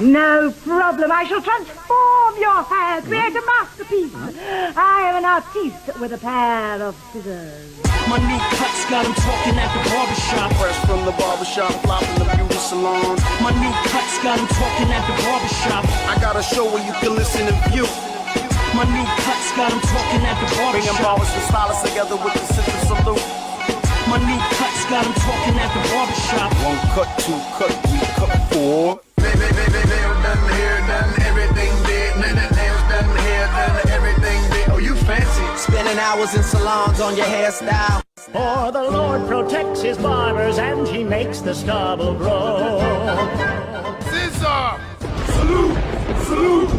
No problem. I shall transform your hair, create a masterpiece. I am an artiste with a pair of scissors. My new cuts got him talking at the barbershop. Fresh from the barbershop, fly from the beauty salon. My new cuts got him talking at the barbershop. I got a show where you can listen and view. My new cuts got him talking at the Bringing barbershop. barbers and stylists together with the ScissorSalute. My new cuts got him talking at the barbershop. One cut, two cut, three cut, four. Nails done, hair done, everything did. Nails done, hair done, everything did. Oh, you fancy. Spending hours in salons on your hairstyle. For the Lord protects his barbers and he makes the stubble grow. Scissor! Salute! Salute!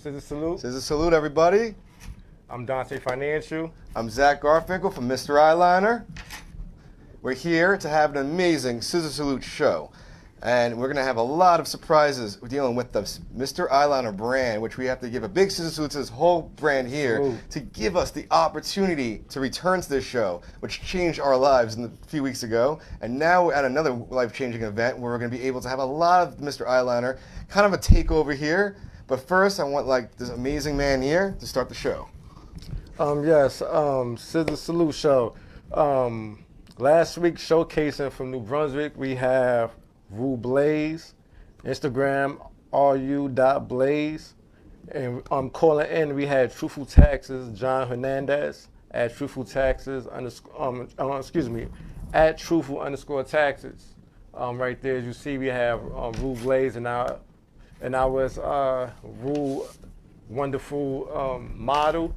ScissorSalute. ScissorSalute, everybody. I'm Dontay Financial. I'm Zach Garfinkel from Mr. Eyeliner. We're here to have an amazing ScissorSalute show. And we're going to have a lot of surprises. We're dealing with the Mr. Eyeliner brand, which we have to give a big ScissorSalute to this whole brand here to give us the opportunity to return to this show, which changed our lives a few weeks ago. And now we're at another life-changing event where we're going to be able to have a lot of Mr. Eyeliner, kind of a takeover here. But first, I want this amazing man here to start the show. ScissorSalute Show. Last week, showcasing from New Brunswick, we have Rue Blaze, Instagram ru.blaze, and calling in, we had Truthful Taxes, John Hernandez, at Truthful Taxes, at Truthful_Taxes. Right there, as you see, we have Rue Blaze and our Rue wonderful model.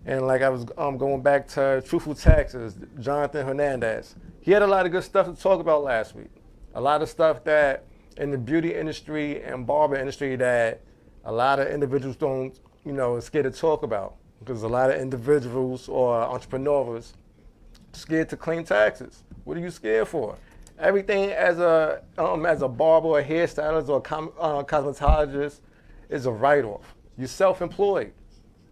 And like I was going back to Truthful Taxes, Jonathan Hernandez. He had a lot of good stuff to talk about last week. A lot of stuff that in the beauty industry and barber industry that a lot of individuals don't, are scared to talk about. Because a lot of individuals or entrepreneurs scared to claim taxes. What are you scared for? Everything as a barber or hairstylist or cosmetologist is a write-off. You're self-employed.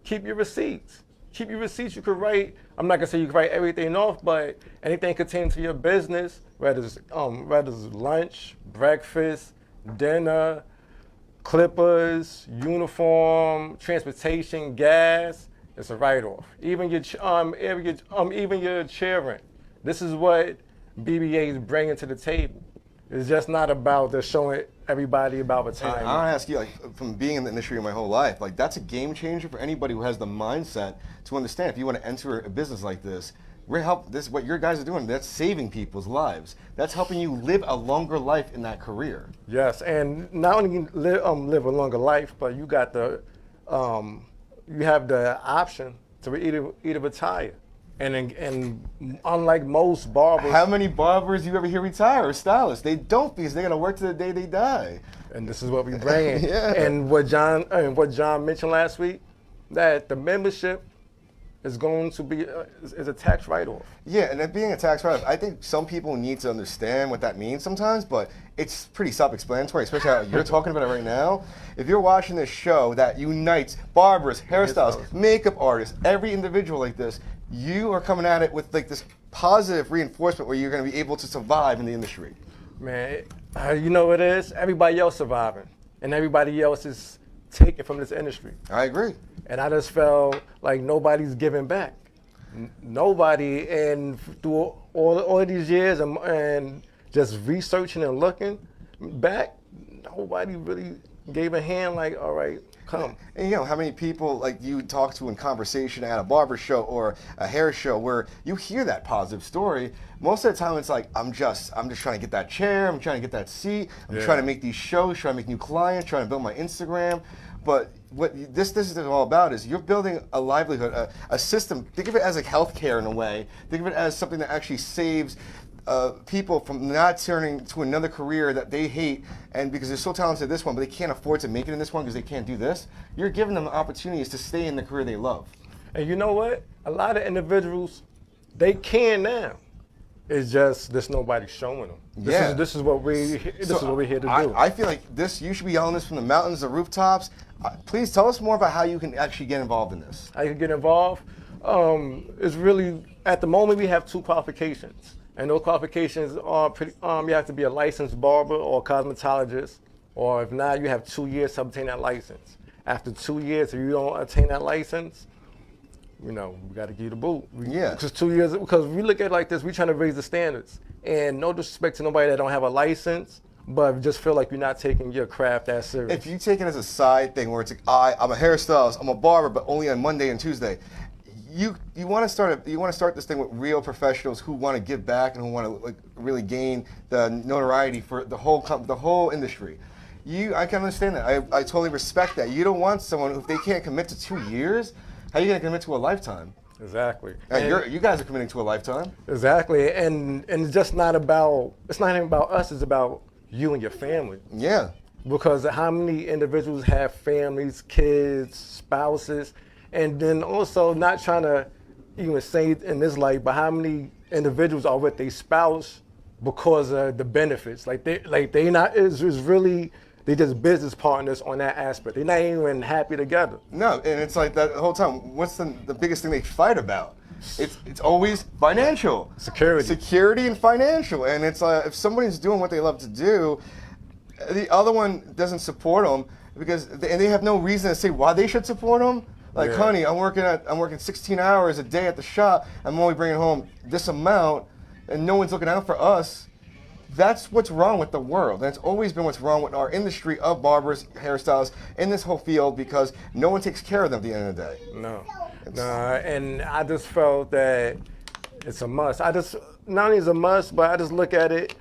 Keep your receipts. Keep your receipts. You could write, I'm not gonna say you can write everything off, but anything containing to your business, whether it's lunch, breakfast, dinner, clippers, uniform, transportation, gas, it's a write-off. Even your chair rent. This is what BBA is bringing to the table. It's just not about just showing everybody about retirement. I want to ask you, from being in the industry my whole life, that's a game changer for anybody who has the mindset to understand if you want to enter a business like this. What your guys are doing, that's saving people's lives. That's helping you live a longer life in that career. Yes, and not only you live a longer life, but you got you have the option to either retire. And unlike most barbers, how many barbers you ever hear retire or stylists? They don't, because they're gonna work to the day they die. And this is what we bring. Yeah. And what John mentioned last week, that the membership is going to be is a tax write-off. Yeah, and it being a tax write-off, I think some people need to understand what that means sometimes, but it's pretty self-explanatory, especially how you're talking about it right now. If you're watching this show that unites barbers, hairstylists, makeup artists, every individual like this, you are coming at it with this positive reinforcement where you're going to be able to survive in the industry. Man, you know what it is? Everybody else surviving, and everybody else is taking from this industry. I agree. And I just felt like nobody's giving back. Nobody, and through all of these years and just researching and looking back, nobody really gave a hand like, all right, come. And you know how many people like you talk to in conversation at a barber show or a hair show where you hear that positive story. Most of the time it's like, I'm just trying to get that chair, I'm trying to get that seat, I'm trying to make these shows, trying to make new clients, trying to build my Instagram. But what this is all about is you're building a livelihood, a system. Think of it as like healthcare in a way. Think of it as something that actually saves people from not turning to another career that they hate, and because they're so talented at this one, but they can't afford to make it in this one because they can't do this. You're giving them opportunities to stay in the career they love. And you know what? A lot of individuals, they can now. It's just there's nobody showing them. This is what we're here to do. I feel like this. You should be yelling this from the mountains, the rooftops. Please tell us more about how you can actually get involved in this. How you can get involved? It's really at the moment we have 2 qualifications. And those qualifications are pretty, you have to be a licensed barber or cosmetologist, or if not, you have 2 years to obtain that license. After 2 years, if you don't attain that license, you know, we got to give you the boot. Because 2 years, because we look at it like this, we're trying to raise the standards. And no disrespect to nobody that don't have a license, but just feel like you're not taking your craft that serious. If you take it as a side thing where it's like, I'm a hairstylist, I'm a barber, but only on Monday and Tuesday. You want to start this thing with real professionals who want to give back and who want to like really gain the notoriety for the whole industry. I can understand that. I totally respect that. You don't want someone who, if they can't commit to 2 years, how are you going to commit to a lifetime? Exactly. And you guys are committing to a lifetime. Exactly. And it's just not about, it's not even about us, it's about you and your family. Yeah. Because how many individuals have families, kids, spouses, and then also not trying to even say it in this light, but how many individuals are with their spouse because of the benefits? They not, it's really, they just business partners on that aspect. They're not even happy together. No, and it's like that the whole time. What's the biggest thing they fight about? It's always financial. Security and financial. And it's if somebody's doing what they love to do, the other one doesn't support them because they have no reason to say why they should support them. Like, honey, I'm working 16 hours a day at the shop. I'm only bringing home this amount, and no one's looking out for us. That's what's wrong with the world. That's always been what's wrong with our industry of barbers, hairstylists, in this whole field because no one takes care of them at the end of the day. No, and I just felt that it's a must. Not only is it a must, but I just look at it,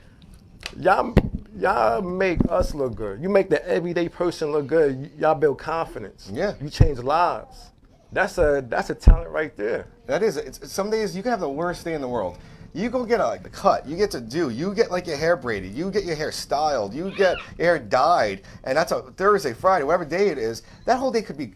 y'all make us look good. You make the everyday person look good. Y'all build confidence. Yeah. You change lives. That's a talent right there. That is. Some days you can have the worst day in the world. You go get a cut. You get like your hair braided. You get your hair styled. You get your hair dyed. And that's a Thursday, Friday, whatever day it is. That whole day could be,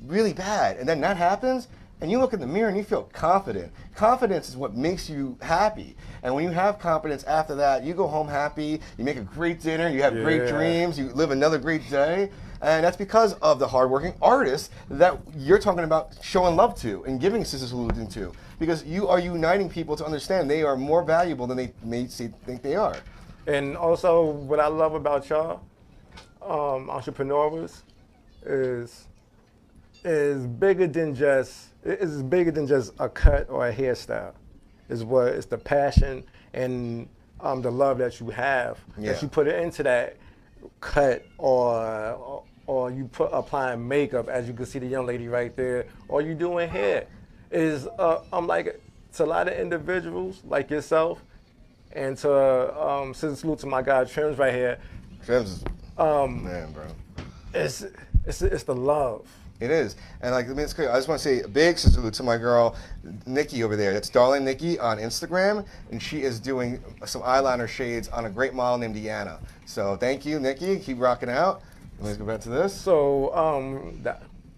really bad. And then that happens, and you look in the mirror and you feel confident. Confidence is what makes you happy. And when you have confidence after that, you go home happy. You make a great dinner. You have great dreams. You live another great day. And that's because of the hardworking artists that you're talking about showing love to and giving ScissorSalute to. Because you are uniting people to understand they are more valuable than they may think they are. And also, what I love about y'all, entrepreneurs, is bigger than just a cut or a hairstyle. It's the passion and the love that you have that you put it into that cut or you applying makeup, as you can see the young lady right there, or you doing hair. It's a lot of individuals like yourself, and to ScissorSalute to my guy Trims right here. Trims is man, bro. It's the love. It is. And it's clear. I just want to say a big ScissorSalute to my girl, Nikki over there. That's Darling Nikki on Instagram. And she is doing some eyeliner shades on a great model named Deanna. So thank you, Nikki. Keep rocking out. Let's go back to this. So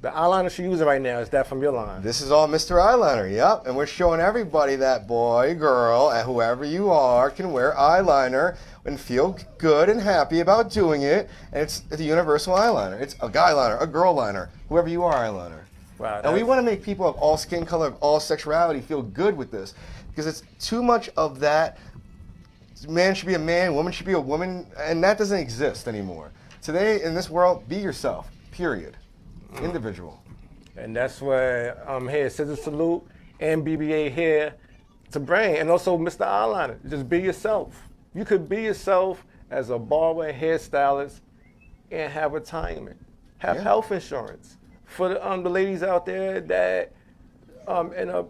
the eyeliner she's using right now, is that from your line? This is all Mr. Eyeliner, yep. And we're showing everybody that boy, girl, and whoever you are can wear eyeliner and feel good and happy about doing it. And it's the universal eyeliner. It's a guy liner, a girl liner, whoever you are eyeliner. Wow, and we want to make people of all skin color, of all sexuality feel good with this. Because it's too much of that, man should be a man, woman should be a woman, and that doesn't exist anymore. Today, in this world, be yourself, period. Individual. And that's why I'm here, ScissorSalute and BBA here to bring, and also Mr. Eyeliner. Just be yourself. You could be yourself as a barber, hairstylist, and have retirement. Have Yeah. health insurance for the ladies out there that end up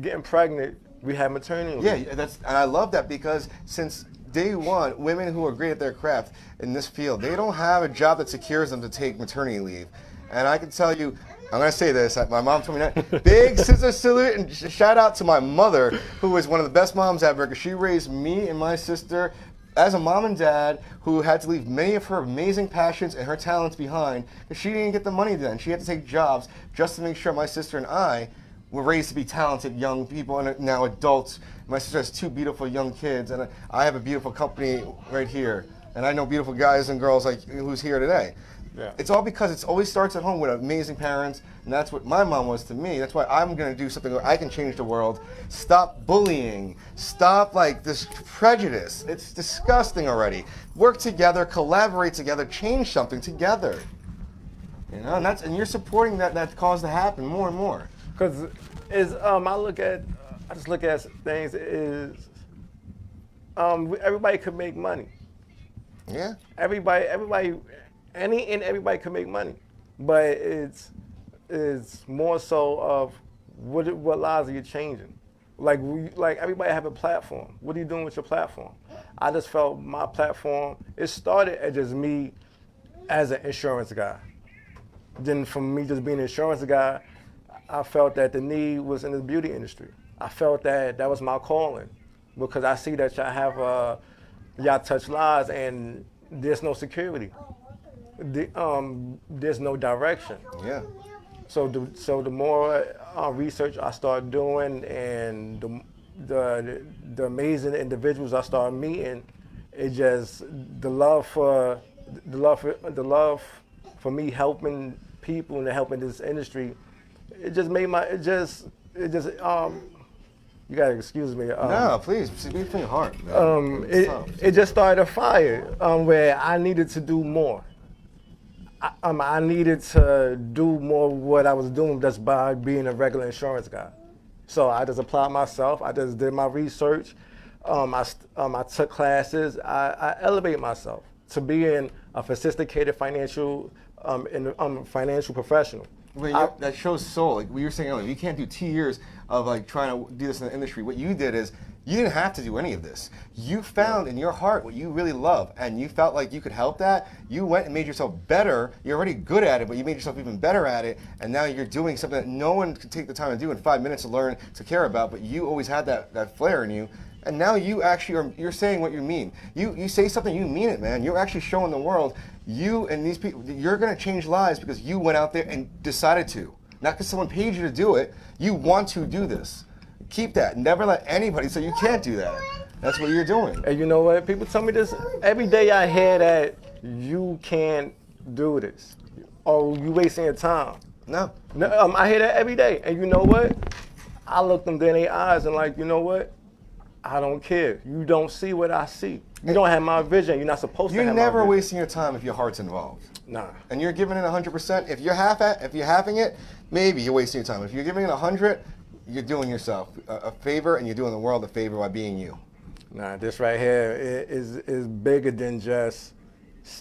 getting pregnant. We have maternity leave. Yeah, and I love that because since day one, women who are great at their craft in this field, they don't have a job that secures them to take maternity leave. And I can tell you, I'm going to say this, my mom told me that, big scissor salute and shout out to my mother, who is one of the best moms ever, because she raised me and my sister as a mom and dad who had to leave many of her amazing passions and her talents behind because she didn't get the money then. She had to take jobs just to make sure my sister and I were raised to be talented young people and now adults. My sister has 2 beautiful young kids, and I have a beautiful company right here. And I know beautiful guys and girls like who's here today. Yeah. It's all because it always starts at home with amazing parents, and that's what my mom was to me. That's why I'm going to do something where I can change the world. Stop bullying. Stop like this prejudice. It's disgusting already. Work together, collaborate together, change something together. You know, and you're supporting that cause to happen more and more. Because I just look at things is everybody could make money. Yeah. Everybody could make money, but it's more so of what lives are you changing? Like everybody have a platform. What are you doing with your platform? I just felt my platform. It started as just me as an insurance guy. Then from me just being an insurance guy, I felt that the need was in the beauty industry. I felt that was my calling because I see that y'all touch lives and there's no security. There's no direction. Yeah. So the more research I start doing and the amazing individuals I start meeting, it just the love for me helping people and helping this industry. It just made you gotta excuse me. No, please, speak from your heart. It just started a fire where I needed to do more. I needed to do more what I was doing just by being a regular insurance guy. So I just applied myself. I just did my research. I took classes. I elevated myself to being a sophisticated financial professional. That shows soul. Like we were saying earlier, you can't do 2 years of like trying to do this in the industry. What you did is you didn't have to do any of this. You found in your heart what you really love, and you felt like you could help that. You went and made yourself better. You're already good at it, but you made yourself even better at it, and now you're doing something that no one could take the time to do in 5 minutes to learn to care about, but you always had that flair in you. And now you actually you're saying what you mean. You say something, you mean it, man. You're actually showing the world, you and these people, you're going to change lives because you went out there and decided to. Not because someone paid you to do it. You want to do this. Keep that. Never let anybody say you can't do that. That's what you're doing. And you know what? People tell me this every day. I hear that you can't do this, or you wasting your time. No. I hear that every day. And you know what? I look them in their eyes and like, you know what? I don't care. You don't see what I see. You don't have my vision. You're not supposed to have my vision. You're never wasting your time if your heart's involved. Nah. And you're giving it 100%. If you're halving it, maybe you're wasting your time. If you're giving it 100, you're doing yourself a favor, and you're doing the world a favor by being you. Nah, this right here is bigger than just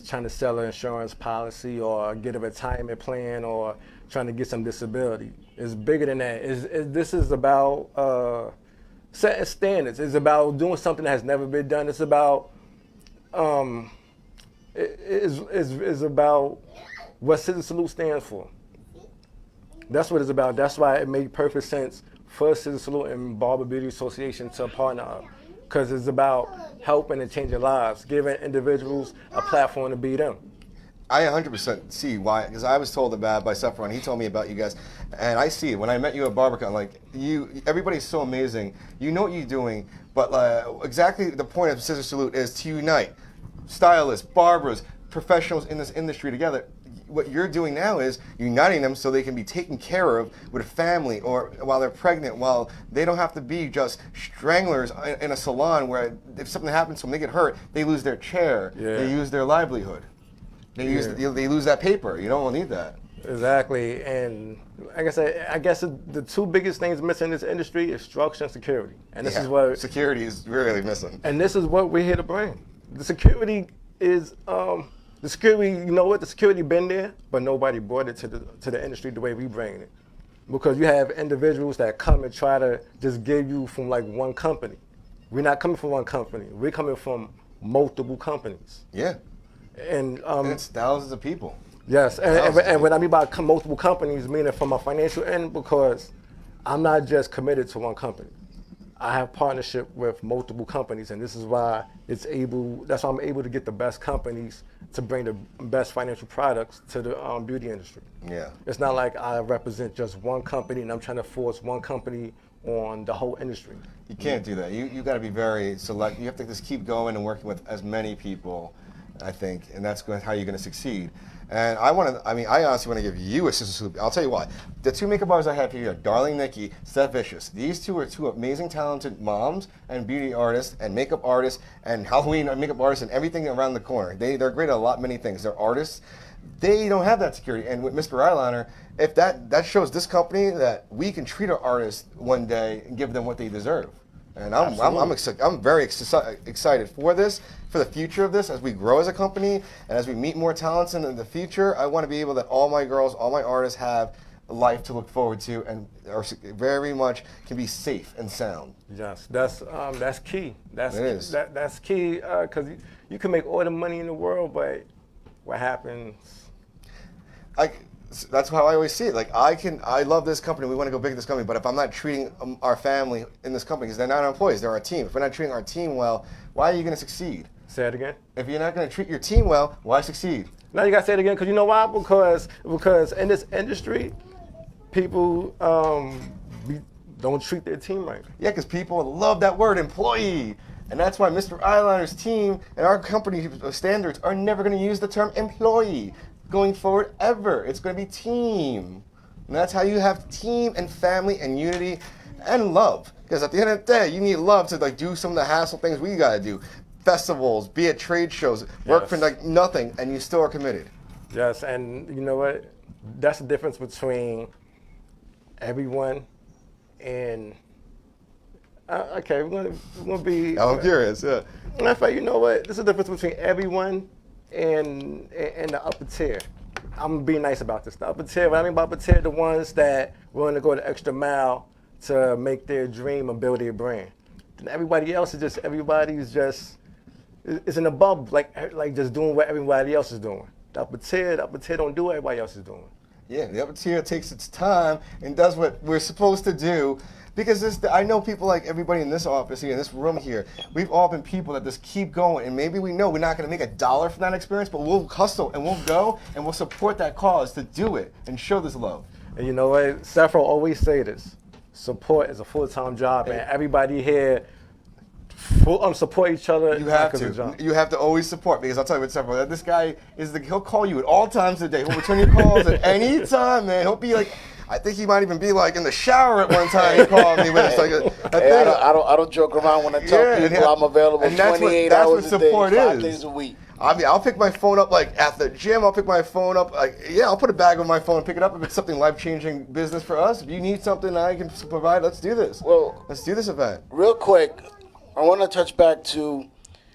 trying to sell an insurance policy or get a retirement plan or trying to get some disability. It's bigger than that. This is about setting standards. It's about doing something that has never been done. It's about it's about what ScissorSalute stands for. That's what it's about. That's why it made perfect sense for ScissorSalute and Barber Beauty Association to partner up, because it's about helping and changing lives, giving individuals a platform to be them. I 100% see why, because I was told about by Saffron. He told me about you guys, and I see it. When I met you at BarberCon, like everybody's so amazing. You know what you're doing, but exactly the point of ScissorSalute is to unite stylists, barbers, professionals in this industry together. What you're doing now is uniting them so they can be taken care of with a family, or while they're pregnant, while they don't have to be just stranglers in a salon where if something happens to them, they get hurt, they lose their chair, they lose their livelihood. They lose that paper. You don't need that. Exactly, and like I said, I guess the two biggest things missing in this industry is structure and security. And this is what security is really missing. And this is what we're here to bring. The security is The security, you know what? The security been there, but nobody brought it to the industry the way we bring it. Because you have individuals that come and try to just give you from like one company. We're not coming from one company. We're coming from multiple companies. Yeah. And it's thousands of people. Yes, and when I mean by multiple companies, meaning from a financial end, because I'm not just committed to one company. I have partnership with multiple companies, and this is why that's why I'm able to get the best companies to bring the best financial products to the beauty industry. Yeah. It's not like I represent just one company and I'm trying to force one company on the whole industry. You can't do that. You got to be very select. You have to just keep going and working with as many people, I think, and that's how you're going to succeed. And I honestly want to give you a ScissorSalute. I'll tell you why. The two makeup artists I have here are Darling Nikki, Steph Vicious. These two are two amazing, talented moms and beauty artists and makeup artists and Halloween makeup artists and everything around the corner. They're great at many things. They're artists. They don't have that security. And with Mr. Eyeliner, if that shows this company that we can treat our artists one day and give them what they deserve. And I'm very excited for this, for the future of this, as we grow as a company and as we meet more talents in the future. I want to be able that all my girls, all my artists have a life to look forward to and are very much can be safe and sound. Yes, that's key. That's key because you can make all the money in the world, but what happens? That's how I always see it. Like I love this company. We want to go big in this company. But if I'm not treating our family in this company, because they're not our employees, they're our team. If we're not treating our team well, why are you going to succeed? Say it again. If you're not going to treat your team well, why succeed? Now you got to say it again, because you know why? Because in this industry, people don't treat their team right. Yeah, because people love that word, employee. And that's why Mr. Eyeliner's team and our company standards are never going to use the term employee going forward ever. It's going to be team. And that's how you have team and family and unity and love. Because at the end of the day, you need love to do some of the hassle things we got to do. Festivals, be at trade shows, work for nothing, and you still are committed. Yes, and you know what? That's the difference between everyone and okay, we're gonna be. I'm curious. Yeah. In fact, you know what? This is the difference between everyone and the upper tier. I'm gonna be nice about this. The upper tier. What I mean by upper tier, the ones that willing to go the extra mile to make their dream and build their brand. And everybody else is just is in a bubble, like just doing what everybody else is doing. The upper tier don't do what everybody else is doing. Yeah, the upper tier takes its time and does what we're supposed to do. Because I know people like everybody in this office here, in this room here, we've all been people that just keep going. And maybe we know we're not going to make $1 from that experience, but we'll hustle and we'll go and we'll support that cause to do it and show this love. And you know what? Sefro always say this. Support is a full-time job, and everybody here support each other. You have to. You have to always support, because I'll tell you what, Sefro, this guy he'll call you at all times of the day. He'll return your calls at any time, man. He'll be like, I think he might even be in the shower at one time. He called me with I don't joke around when I tell people I'm available 28 hours a day, 5 days a week. I mean, I'll pick my phone up at the gym. I'll pick my phone up. I'll put a bag on my phone and pick it up if it's something life-changing business for us. If you need something I can provide, let's do this. Well, let's do this event. Real quick, I want to touch back to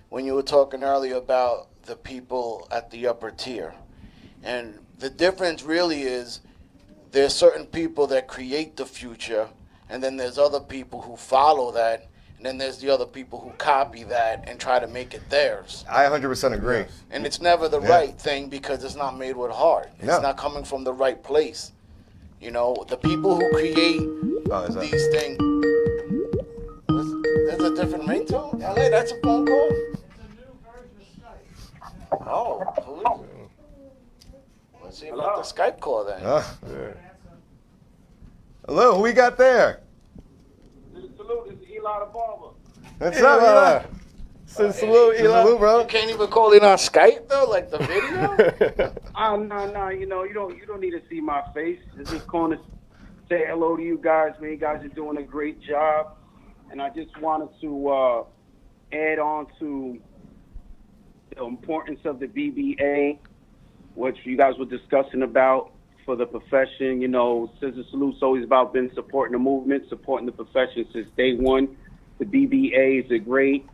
when you were talking earlier about the people at the upper tier. And the difference really is there's certain people that create the future, and then there's other people who follow that, and then there's the other people who copy that and try to make it theirs. I 100% agree. And it's never the right thing because it's not made with heart. It's not coming from the right place. You know, the people who create these things. There's a different ringtone? LA, that's a phone call? It's a new version of Skype. Oh, who is it? Let's see about the Skype call then. Hello, who we got there? ScissorSalute, it's Eli the Barber. What's up, Eli? ScissorSalute, Eli. ScissorSalute, bro. You can't even call in on Skype though, like the video? No, you don't need to see my face. I'm just calling to say hello to you guys, man. You guys are doing a great job. And I just wanted to add on to the importance of the BBA, which you guys were discussing about for the profession. You know, ScissorSalute's always about been supporting the movement, supporting the profession since day one. The BBA is a great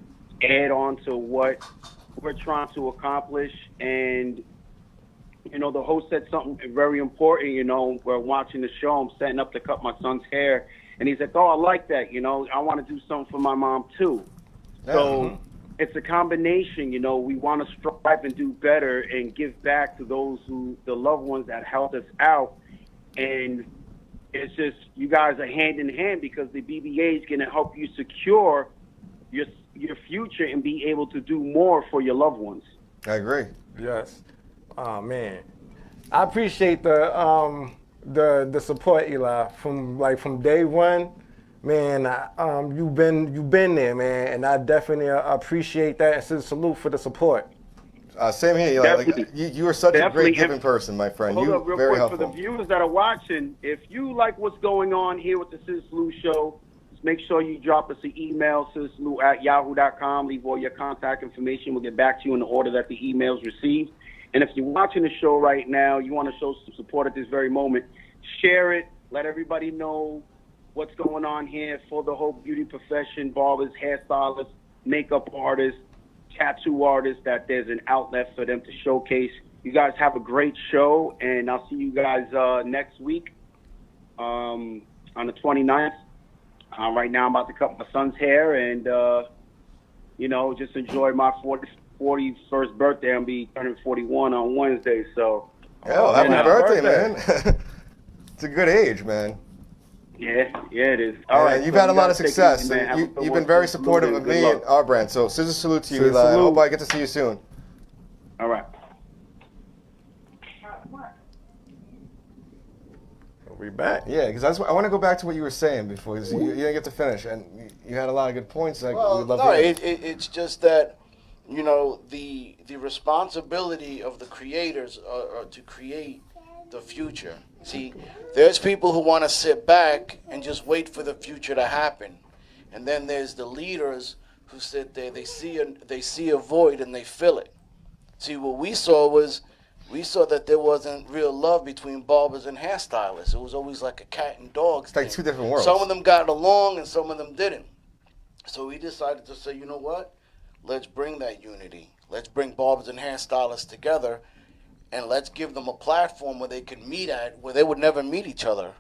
add-on to what we're trying to accomplish. And, you know, the host said something very important. You know, we're watching the show. I'm setting up to cut my son's hair. And he's like, oh, I like that. You know, I want to do something for my mom, too. So it's a combination. You know, we want to strive and do better and give back to those the loved ones that helped us out. And it's just, you guys are hand in hand, because the BBA is going to help you secure your future and be able to do more for your loved ones. I agree. Yes. Oh man, I appreciate the support, Eli. From day one, man. You've been there, man, and I definitely appreciate that. And so salute for the support. Same here, Eli. Like, you are such a great giving person, my friend. Hold You're up, real very quick, helpful. for the viewers that are watching, if you like what's going on here with the ScissorSalute Show, just make sure you drop us an email, scissorsalute@yahoo.com. Leave all your contact information. We'll get back to you in the order that the email's received. And if you're watching the show right now, you want to show some support at this very moment, share it. Let everybody know what's going on here for the whole beauty profession, barbers, hairstylists, makeup artists, tattoo artists, that there's an outlet for them to showcase. You guys have a great show, and I'll see you guys next week on the 29th. Right now I'm about to cut my son's hair and, you know, just enjoy my 41st birthday. I'll be turning 41 on Wednesday, so. Oh, happy birthday, man. It's a good age, man. Yeah, it is. All right, you've so had a you lot of guys take it success. easy, man. Have a good You've one. been very Salute supportive and of good me luck. and our brand. So scissor salute to you, Scissor Eli. I salute. hope I get to see you soon. All right. We back. Yeah, because I want to go back to what you were saying before, because you didn't get to finish, and you had a lot of good points. Like, Well, we'd love no, to hear. it's just that, you know, the responsibility of the creators are to create the future. See, there's people who want to sit back and just wait for the future to happen, and then there's the leaders who sit there. They see a void and they fill it. See, what we saw that there wasn't real love between barbers and hairstylists. It was always like a cat and dog It's thing. like two different worlds. Some of them got along and some of them didn't. So we decided to say, you know what? Let's bring that unity. Let's bring barbers and hairstylists together, and let's give them a platform where they can meet at, where they would never meet each other.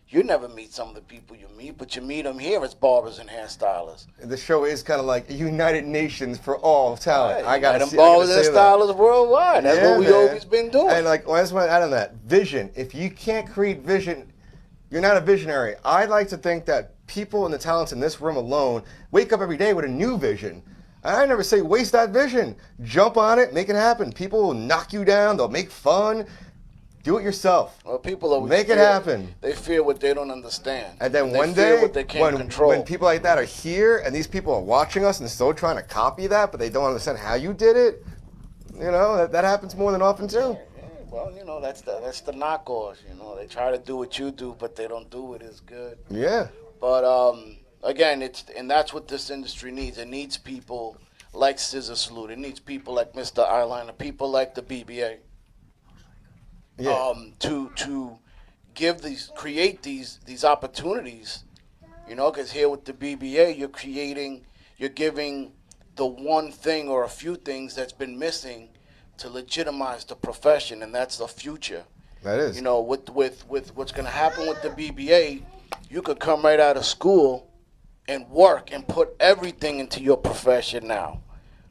You never meet some of the people you meet, but you meet them here as barbers and hairstylists. The show is kind of like a United Nations for all talent. Right. I got to them barbers and stylists worldwide. That's what we always been doing. And like, I just want to add on that vision. If you can't create vision, you're not a visionary. I like to think that people and the talents in this room alone wake up every day with a new vision. And I never say waste that vision. Jump on it, make it happen. People will knock you down. They'll make fun. Do it yourself. Well, people always make it happen. They fear what they don't understand. And then they one fear day, what they can't control. when people like that are here and these people are watching us and still trying to copy that, but they don't understand how you did it, you know, that happens more than often too. Yeah, well, you know, that's the knockoffs. You know, they try to do what you do, but they don't do it as good. Yeah. But again, that's what this industry needs. It needs people like Scissor Salute. It needs people like Mr. Eyeliner, people like the BBA. Yeah. To create these opportunities, you know, because here with the BBA, you're giving the one thing or a few things that's been missing to legitimize the profession, and that's the future. That is. You know, with what's going to happen with the BBA, you could come right out of school and work and put everything into your profession now,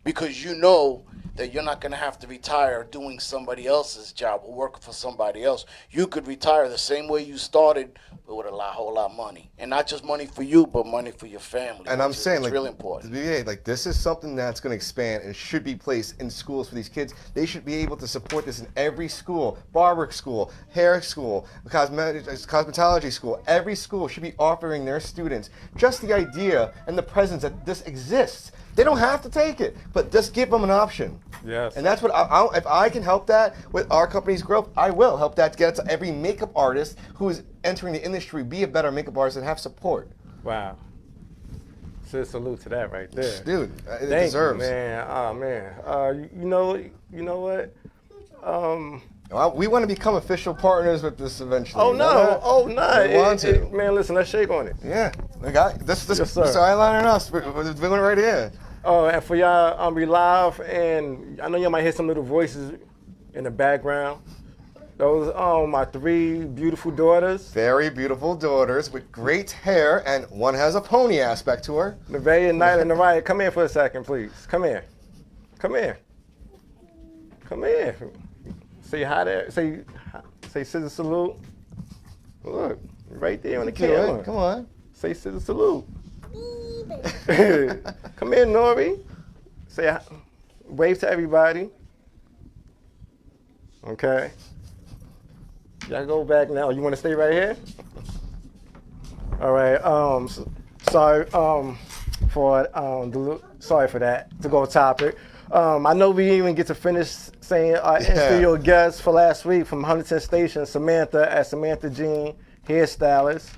because you know that you're not going to have to retire doing somebody else's job or working for somebody else. You could retire the same way you started, but with a whole lot of money. And not just money for you, but money for your family. And I'm saying, it's like, really important. The BBA, like, this is something that's going to expand and should be placed in schools for these kids. They should be able to support this in every school, barber school, hair school, cosmetology school. Every school should be offering their students just the idea and the presence that this exists. They don't have to take it, but just give them an option. Yes. And that's what if I can help that with our company's growth, I will help that get to every makeup artist who is entering the industry be a better makeup artist and have support. Wow. Says salute to that right there. Dude, it Thank deserves. you, man. Oh man. You know what? Well, we want to become official partners with this eventually. Oh no! We want to. Man, listen, let's shake on it. Yeah, this Yes, sir. Mr. Eyeliner and us, we're doing it right here. Oh, and for y'all, we live, and I know y'all might hear some little voices in the background. Those are my 3 beautiful daughters. Very beautiful daughters with great hair, and one has a pony aspect to her. Nevaeh, Nyla, and Naraya, come here for a second, please. Come here. Come here. Come here. Say hi there. Say scissor salute. Look, right there on the camera. Come on. Say scissor salute. Come here, Nori. Say hi. Wave to everybody. Okay. Y'all go back now. You want to stay right here? All right. Sorry. Sorry for that. To go topic. I know we didn't even get to finish saying our in-studio guest for last week from Huntington Station, Samantha at Samantha Jean Hairstylist.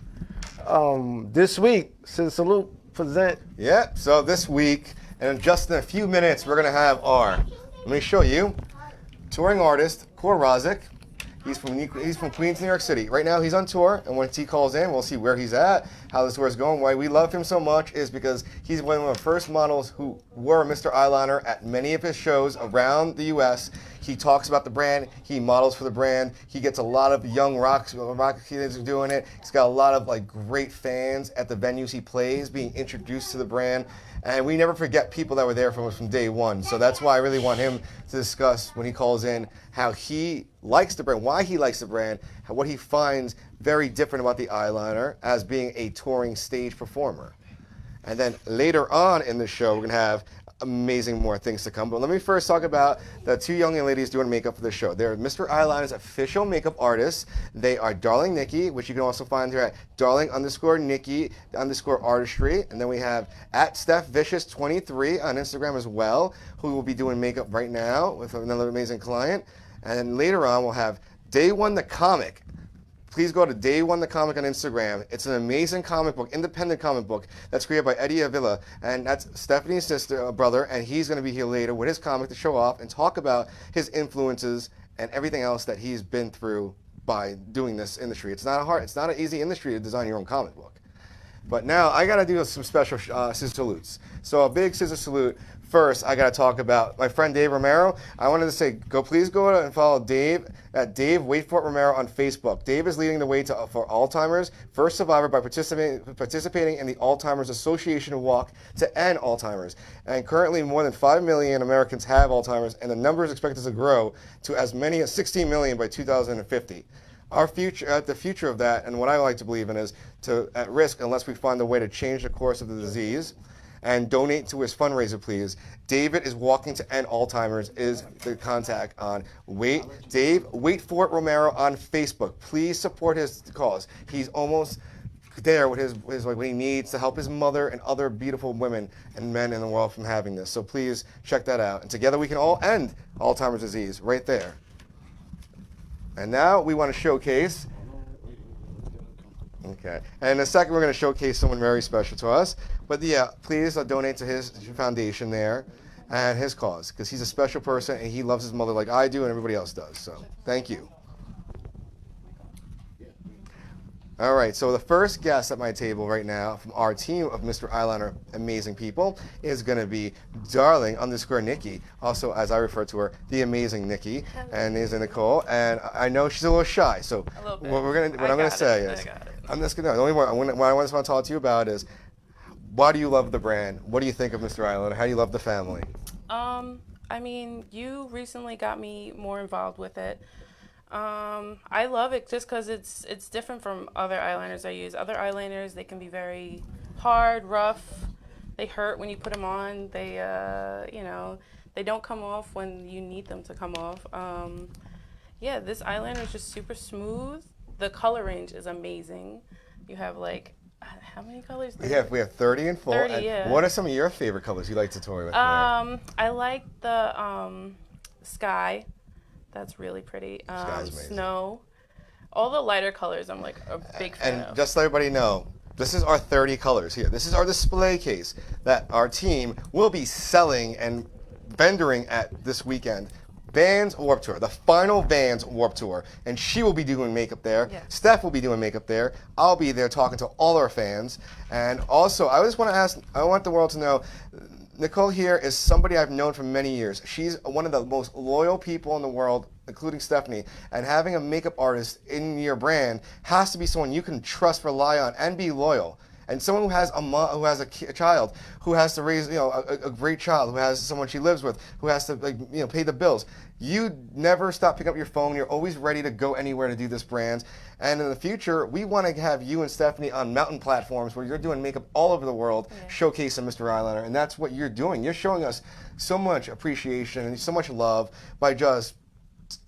This week, ScissorSalute present. Yeah. So this week, and just in a few minutes, we're gonna have our. Let me show you. Touring artist Kor Razik. He's from Queens, New York City. Right now he's on tour, and once he calls in, we'll see where he's at, how the tour is going. Why we love him so much is because he's one of the first models who wore Mr. Eyeliner at many of his shows around the U.S. He talks about the brand. He models for the brand. He gets a lot of young rock kids doing it. He's got a lot of like great fans at the venues he plays, being introduced to the brand. And we never forget people that were there from day one. So that's why I really want him to discuss when he calls in how he likes the brand, why he likes the brand, what he finds very different about the eyeliner as being a touring stage performer. And then later on in the show, we're going to have amazing more things to come. But let me first talk about the 2 young ladies doing makeup for the show. They're Mr. Eyeliner's official makeup artists. They are Darling Nikki, which you can also find here at Darling_Nikki_artistry. And then we have at Steph Vicious 23 on Instagram as well, who will be doing makeup right now with another amazing client. And then later on, we'll have Day One the Comic. Please go to Day One the Comic on Instagram. It's an amazing comic book, independent comic book that's created by Eddie Avila, and that's Stephanie's brother, and he's going to be here later with his comic to show off and talk about his influences and everything else that he's been through by doing this industry. It's not an easy industry to design your own comic book. But now I got to do some special scissor salutes. So a big scissor salute. First, I got to talk about my friend Dave Romero. I wanted to say, please go and follow Dave at Dave Wait For It Romero on Facebook. Dave is leading the way for Alzheimer's first survivor by participating in the Alzheimer's Association Walk to End Alzheimer's. And currently, more than 5 million Americans have Alzheimer's, and the number is expected to grow to as many as 16 million by 2050. The future of that, and what I like to believe in, is at risk unless we find a way to change the course of the disease. And donate to his fundraiser, please. David is walking to end Alzheimer's is the contact on Wait For It Romero on Facebook. Please support his cause. He's almost there with his what he needs to help his mother and other beautiful women and men in the world from having this. So please check that out. And together we can all end Alzheimer's disease right there. And now we want to showcase. Okay. And in a second, we're going to showcase someone very special to us. But yeah, please donate to his foundation there and his cause, because he's a special person and he loves his mother like I do and everybody else does. So thank you. All right, so the first guest at my table right now from our team of Mr. Eyeliner amazing people is going to be Darling_Nikki, also as I refer to her, the amazing Nikki, and is Nicole. And I know she's a little shy, so what I'm going to say is, I'm just going to, the only what I just want to talk to you about is, why do you love the brand? What do you think of Mr. Eyeliner? How do you love the family? I mean, you recently got me more involved with it. I love it just because it's different from other eyeliners I use. Other eyeliners, they can be very hard, rough. They hurt when you put them on. They, they don't come off when you need them to come off. Yeah, this eyeliner is just super smooth. The color range is amazing. You have like, how many colors? We have 30 in full. 30, and yeah. What are some of your favorite colors you like to toy with? I like the sky. That's really pretty. Sky's amazing. Snow. All the lighter colors I'm like a big fan of. And just to let everybody know, this is our 30 colors here. This is our display case that our team will be selling and vendoring at this weekend. Vans Warped Tour, the final Vans Warped Tour, and she will be doing makeup there. Yeah. Steph will be doing makeup there. I'll be there talking to all our fans. And also, I just want to ask, I want the world to know, Nicole here is somebody I've known for many years. She's one of the most loyal people in the world, including Stephanie, and having a makeup artist in your brand has to be someone you can trust, rely on, and be loyal. And someone who has a child, who has to raise, a great child, who has someone she lives with, who has to pay the bills. You never stop picking up your phone. You're always ready to go anywhere to do this brand. And in the future, we want to have you and Stephanie on mountain platforms where you're doing makeup all over the world, showcasing Mr. Eyeliner. And that's what you're doing. You're showing us so much appreciation and so much love by just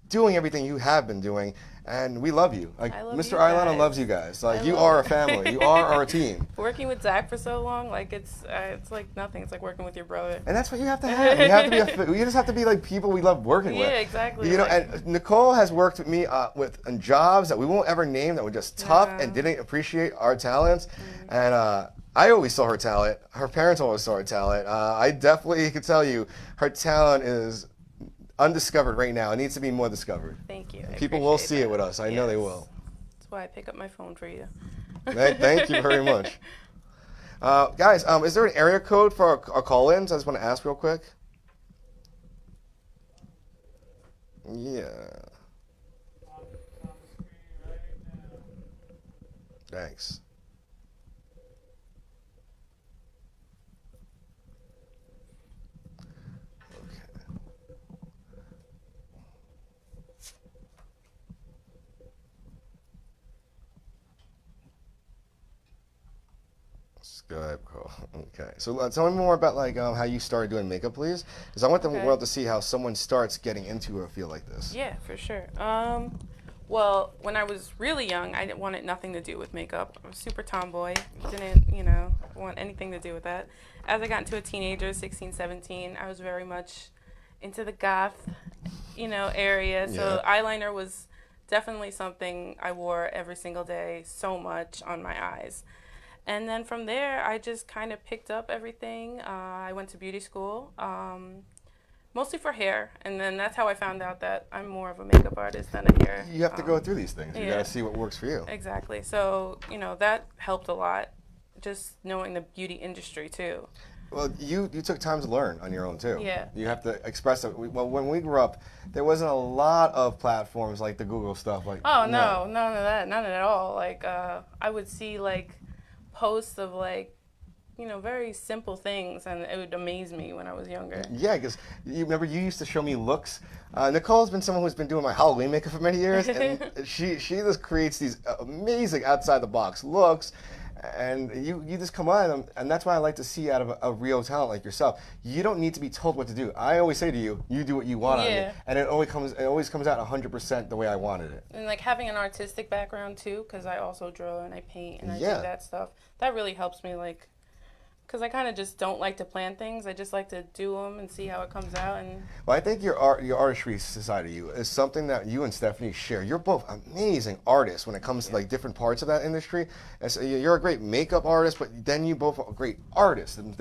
doing everything you have been doing. And we love you. Like, Mr. Eyeliner loves you guys. Like, you are a family. You are our team. Working with Zach for so long, like it's like nothing. It's like working with your brother. And that's what you have to have. You have to be. We just have to be like people we love working with. Yeah, exactly. And Nicole has worked with me on jobs that we won't ever name that were just tough and didn't appreciate our talents. And I always saw her talent. Her parents always saw her talent. I definitely can tell you, her talent is undiscovered right now. It needs to be more discovered. Thank you. People will see it with us. I know they will. That's why I pick up my phone for you. Thank you very much. Guys, is there an area code for our call-ins? I just want to ask real quick. Yeah. Thanks. Skype call. Okay. So tell me more about how you started doing makeup, please, because I want the world to see how someone starts getting into a field like this. Yeah, for sure. Well, when I was really young, I wanted nothing to do with makeup. I was super tomboy. Didn't, want anything to do with that. As I got into a teenager, 16, 17, I was very much into the goth, area. So eyeliner was definitely something I wore every single day, so much on my eyes. And then from there, I just kind of picked up everything. I went to beauty school, mostly for hair. And then that's how I found out that I'm more of a makeup artist than a hair. You have to go through these things. You got to see what works for you. Exactly. So, that helped a lot, just knowing the beauty industry, too. Well, you took time to learn on your own, too. Yeah. You have to express it. Well, when we grew up, there wasn't a lot of platforms like the Google stuff. Oh, no, none of that. None at all. I would see, posts of very simple things, and it would amaze me when I was younger. Yeah, because you remember you used to show me looks. Nicole's been someone who's been doing my Halloween makeup for many years, and she just creates these amazing outside the box looks, and you just come on, and that's why I like to see out of a real talent like yourself. You don't need to be told what to do. I always say to you, you do what you want on me, and it always comes out 100% the way I wanted it. And having an artistic background too, because I also draw and I paint and I do that stuff. That really helps me, because I kind of just don't like to plan things. I just like to do them and see how it comes out. And well, I think your artistry side of you is something that you and Stephanie share. You're both amazing artists when it comes to different parts of that industry. And so you're a great makeup artist, but then you both are great artists. And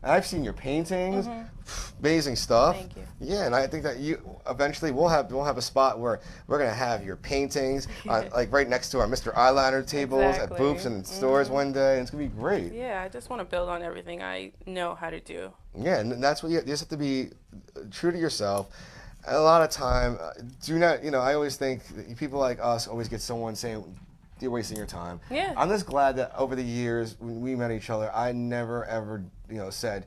I've seen your paintings, amazing stuff. Thank you. Yeah, and I think that you eventually we'll have a spot where we're gonna have your paintings right next to our Mr. Eyeliner tables at booths and stores one day, and it's gonna be great. Yeah, I just want to build on everything I know how to do. Yeah, and that's what you just have to be true to yourself. And a lot of time, do not. I always think that people like us always get someone saying, "You're wasting your time." Yeah. I'm just glad that over the years when we met each other, I never ever said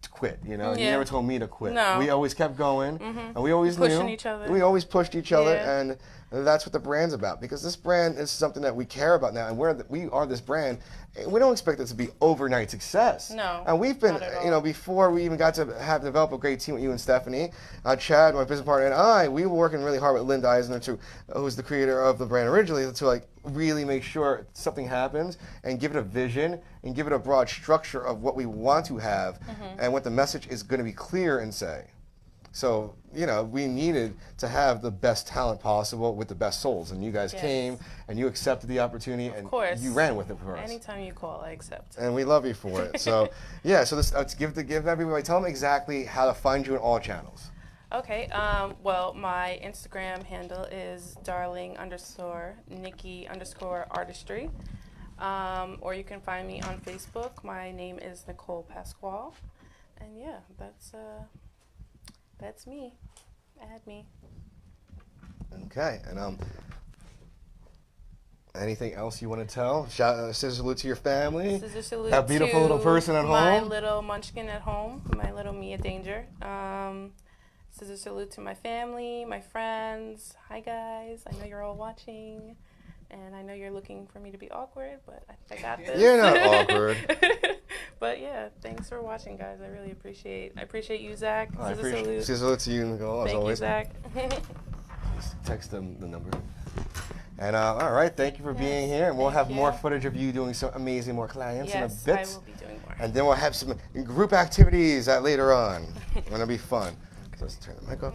to quit. You never told me to quit. No. We always kept going, and we always pushing knew. Each other. We always pushed each other, and that's what the brand's about. Because this brand is something that we care about now, and we are this brand. We don't expect it to be overnight success. No. And we've been, before we even got to develop a great team with you and Stephanie, Chad, my business partner, and we were working really hard with Linda Eisner, who's the creator of the brand originally, to really make sure something happens and give it a vision and give it a broad structure of what we want to have and what the message is going to be clear and say. So, we needed to have the best talent possible with the best souls. And you guys came and you accepted the opportunity and you ran with it for us. Anytime you call, I accept. And we love you for it. So, let's give everybody, tell them exactly how to find you in all channels. Okay. Well, my Instagram handle is darling_Nikki_artistry. Or you can find me on Facebook. My name is Nicole Pascual. And yeah, that's me. Add me. Okay, and anything else you want to tell? Scissor salute to your family. Scissor salute that beautiful to little person at my home. My little munchkin at home. My little Mia Danger. Scissor salute to my family, my friends. Hi guys. I know you're all watching, and I know you're looking for me to be awkward, but I think I got this. You're not awkward. But yeah, thanks for watching, guys. I really appreciate. I appreciate you, Zach. I Scissor appreciate salute. Scissor salute to you, Nicole, as Thank always. you, Zach. Just text them the number. And all right, thank you for being here. And we'll have more footage of you doing some amazing more clients in a bit. Yes, I will be doing more. And then we'll have some group activities later on. It'll be fun. Let's turn the mic off.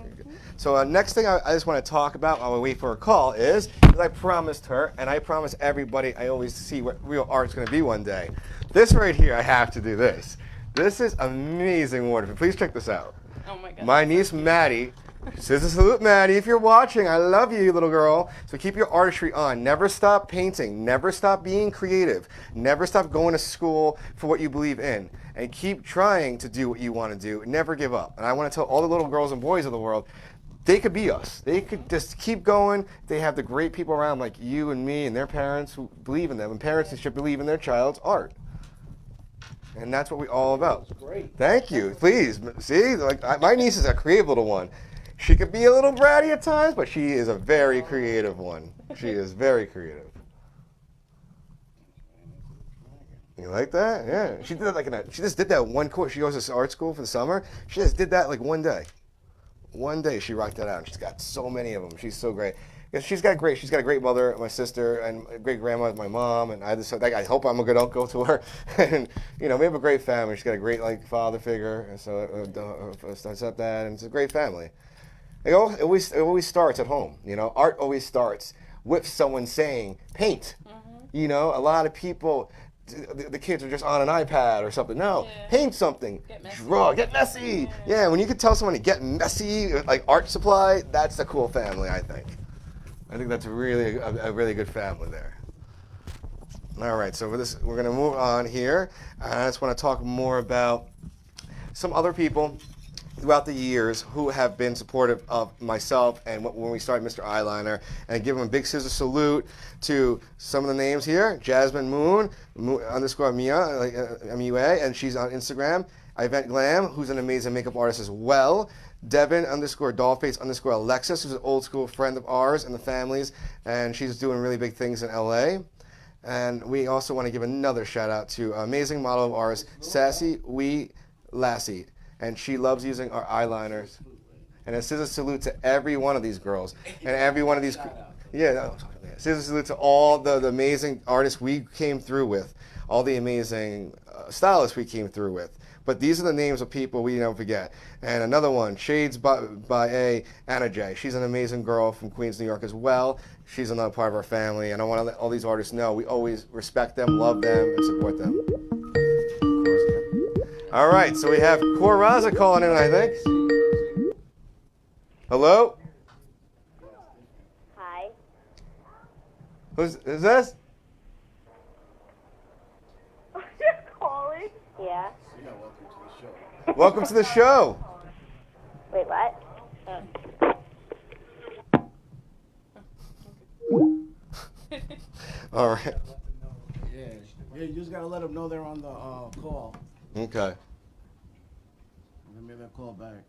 So next thing I just want to talk about while we wait for a call is, because I promised her, and I promise everybody, I always see what real art's going to be one day. This right here, I have to do this. This is amazing water. Please check this out. Oh my God. My niece Maddie. Scissor salute, Maddie. If you're watching, I love you, little girl. So keep your artistry on. Never stop painting. Never stop being creative. Never stop going to school for what you believe in. And keep trying to do what you want to do. Never give up. And I want to tell all the little girls and boys of the world, they could be us. They could just keep going. They have the great people around like you and me and their parents who believe in them. And parents should believe in their child's art. And that's what we're all about. Great. Thank you. Please. See, like my niece is a creative little one. She could be a little bratty at times, but she is a very creative one. She is very creative. You like that? Yeah. She did that she just did that one course. She goes to art school for the summer. She just did that like one day. One day she rocked that out. And she's got so many of them. She's so great. She's got a great mother, my sister, and a great grandma, my mom, and I hope I'm a good uncle to her. And we have a great family. She's got a great father figure, and so stepdad, and it's a great family. It always starts at home. Art always starts with someone saying, paint. Mm-hmm. A lot of people, the kids are just on an iPad or something. No, paint something, draw, get messy. Yeah, when you can tell someone to get messy, like art supply, that's a cool family, I think. I think that's a really good family there. All right, so we're going to move on here. I just want to talk more about some other people throughout the years who have been supportive of myself and when we started Mr. Eyeliner, and give them a big scissor salute to some of the names here. Jasmine Moon, _ Mia, M-U-A, and she's on Instagram. Yvette Glam, who's an amazing makeup artist as well. Devin _ Dollface _ Alexis, who's an old school friend of ours and the family's, and she's doing really big things in LA. And we also want to give another shout out to amazing model of ours, Sassy Wee Lassie, and she loves using our eyeliners. And a scissor salute to every one of these girls and every one of these. Scissor salute to all the amazing artists we came through with, all the amazing stylists we came through with. But these are the names of people we never forget. And another one, Shades by Anna J. She's an amazing girl from Queens, New York as well. She's another part of our family. And I want to let all these artists know we always respect them, love them, and support them. Of course. All right, so we have Coraza calling in, I think. Hello? Hi. Who's this? You're calling? Yeah. Welcome to the show. Wait, what? All right. Yeah, you just gotta let them know they're on the call. Okay. And then maybe I'll call back.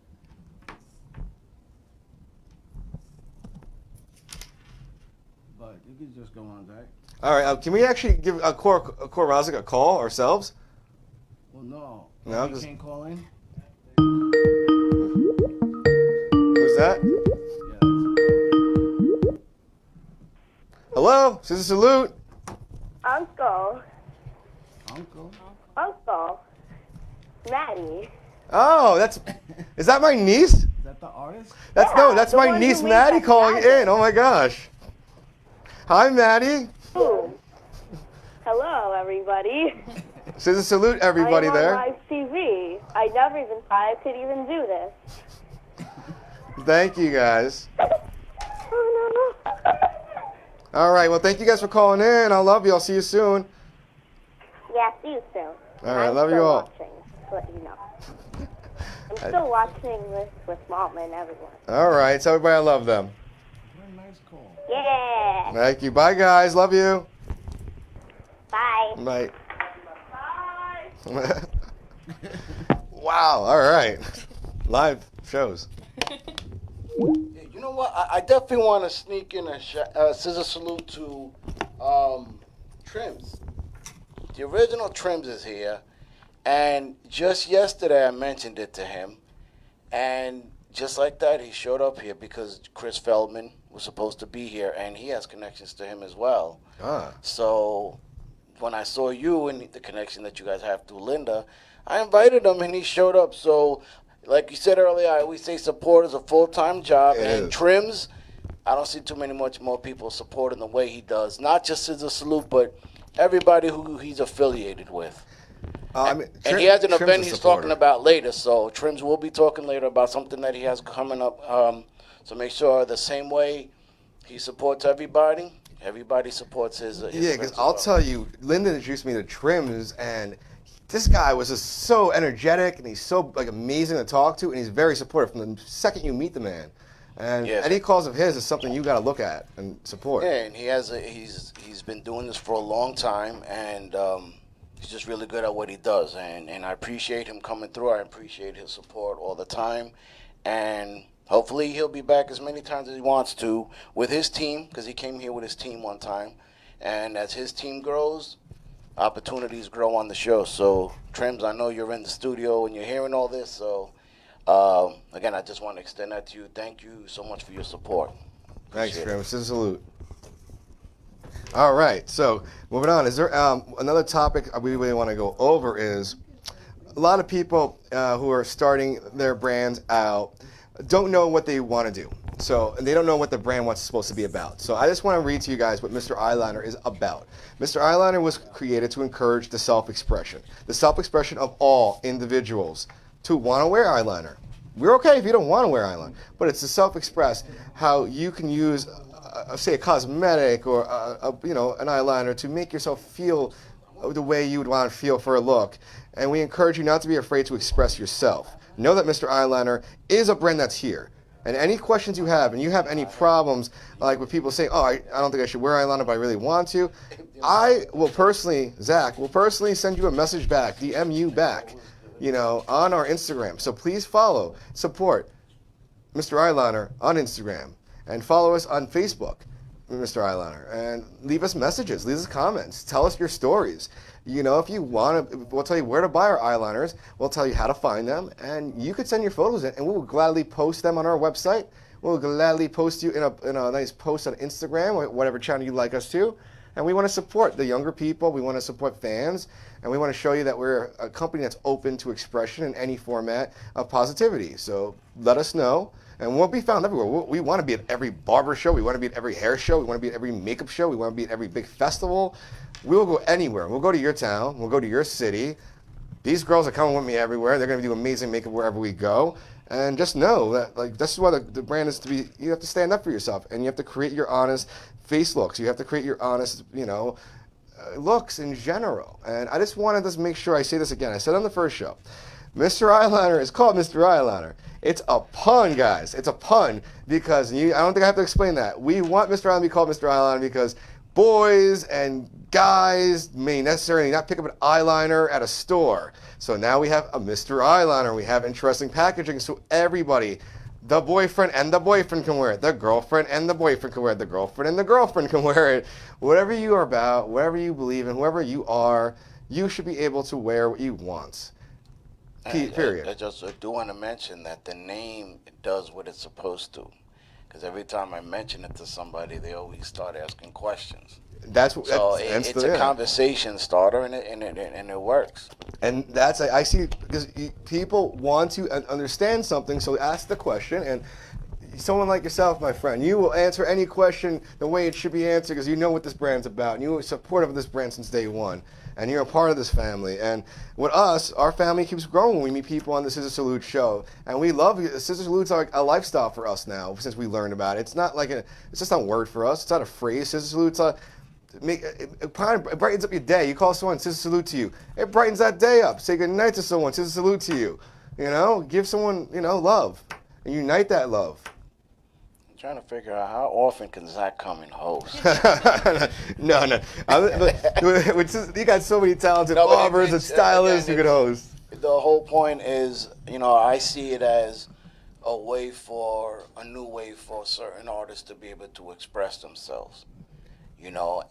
But you can just go on, Zach. All right. Can we actually give Coraza a call ourselves? Well, no. No, You can't call in? Who's that? Yeah. Hello? Scissor salute. Uncle. Uncle? Uncle. Maddie. Oh, is that my niece? Is that the artist? That's the my one niece who made Maddie that calling jacket. in. Oh my gosh. Hi, Maddie. Ooh. Hello, everybody. Scissor salute everybody I am there. on live TV. I never even thought I could even do this. Thank you, guys. All right. Well, thank you guys for calling in. I love you. I'll see you soon. Yeah, see you soon. All right. I'm Love you still all. Watching, to let you know. I'm still watching with Mom and everyone. All right. Tell everybody I love them. Yeah. Thank you. Bye, guys. Love you. Bye. Bye. Wow. All right. Live shows. You know what? I definitely want to sneak in a scissor salute to Trims. The original Trims is here, and just yesterday I mentioned it to him, and just like that, he showed up here because Chris Feldman was supposed to be here, and he has connections to him as well. So when I saw you and the connection that you guys have through Linda, I invited him, and he showed up. So like you said earlier, I always say support is a full-time job, and Trims, I don't see too much more people supporting the way he does. Not just Scissor Salute, but everybody who he's affiliated with. And he has an event he's talking about later, so Trims will be talking later about something that he has coming up. So make sure the same way he supports everybody, everybody supports his Yeah, because I'll tell you, Linda introduced me to Trims, and this guy was just so energetic, and he's so amazing to talk to, and he's very supportive from the second you meet the man. And any cause of his is something you got to look at and support. Yeah, and he's been doing this for a long time, and he's just really good at what he does. And I appreciate him coming through. I appreciate his support all the time, and hopefully he'll be back as many times as he wants to with his team, because he came here with his team one time. And as his team grows, opportunities grow on the show. So, Trims, I know you're in the studio and you're hearing all this. So, again, I just want to extend that to you. Thank you so much for your support. Thanks, Trims. Scissor salute. All right. So, moving on. Is there another topic we really want to go over? Is a lot of people who are starting their brands out don't know what they want to do. So, and they don't know what the brand what's supposed to be about. So I just want to read to you guys what Mr. Eyeliner is about. Mr. Eyeliner was created to encourage the self-expression of all individuals to want to wear eyeliner. We're okay if you don't want to wear eyeliner, but it's to self-express how you can use, say, a cosmetic or an eyeliner to make yourself feel the way you would want to feel for a look. And we encourage you not to be afraid to express yourself. Know that Mr. Eyeliner is a brand that's here. And any questions you have, and you have any problems, like with people saying, oh, I don't think I should wear eyeliner, but I really want to, Zach will personally send you a message back, DM you back, on our Instagram. So please follow, support Mr. Eyeliner on Instagram, and follow us on Facebook, Mr. Eyeliner, and leave us messages, leave us comments, tell us your stories. If you want to, we'll tell you where to buy our eyeliners. We'll tell you how to find them, and you could send your photos in, and we will gladly post them on our website. We'll gladly post you in a nice post on Instagram or whatever channel you'd like us to. And we want to support the younger people. We want to support fans, and we want to show you that we're a company that's open to expression in any format of positivity. So let us know. And we'll be found everywhere. We want to be at every barber show. We want to be at every hair show. We want to be at every makeup show. We want to be at every big festival. We will go anywhere. We'll go to your town. We'll go to your city. These girls are coming with me everywhere. They're going to do amazing makeup wherever we go. And just know that this is why the brand is to be. You have to stand up for yourself, and you have to create your honest face looks. You have to create your honest, looks in general. And I just wanted to make sure I say this again. I said on the first show, Mr. Eyeliner is called Mr. Eyeliner. It's a pun, guys. It's a pun because I don't think I have to explain that. We want Mr. Eyeliner to be called Mr. Eyeliner because boys and guys may necessarily not pick up an eyeliner at a store. So now we have a Mr. Eyeliner. We have interesting packaging so everybody, the boyfriend and the boyfriend can wear it. The girlfriend and the boyfriend can wear it. The girlfriend and the girlfriend can wear it. Whatever you are about, whatever you believe in, whoever you are, you should be able to wear what you want. Period. I just do want to mention that the name does what it's supposed to. Because every time I mention it to somebody, they always start asking questions. It's a conversation starter, and it works. And that's I see because people want to understand something, so ask the question, and someone like yourself, my friend, you will answer any question the way it should be answered because you know what this brand's about. And you were supportive of this brand since day one. And you're a part of this family. And with us, our family keeps growing when we meet people on the ScissorSalute Show. And we love it. ScissorSalute's like a lifestyle for us now since we learned about it. It's not like it's just not a word for us. It's not a phrase. ScissorSalute's it brightens up your day. You call someone, ScissorSalute to you. It brightens that day up. Say good night to someone, ScissorSalute to you. You know, give someone, love. And unite that love. I'm trying to figure out how often can Zach come and host. No. You got so many talented barbers and stylists you could host. The whole point is, I see it as a new way for certain artists to be able to express themselves.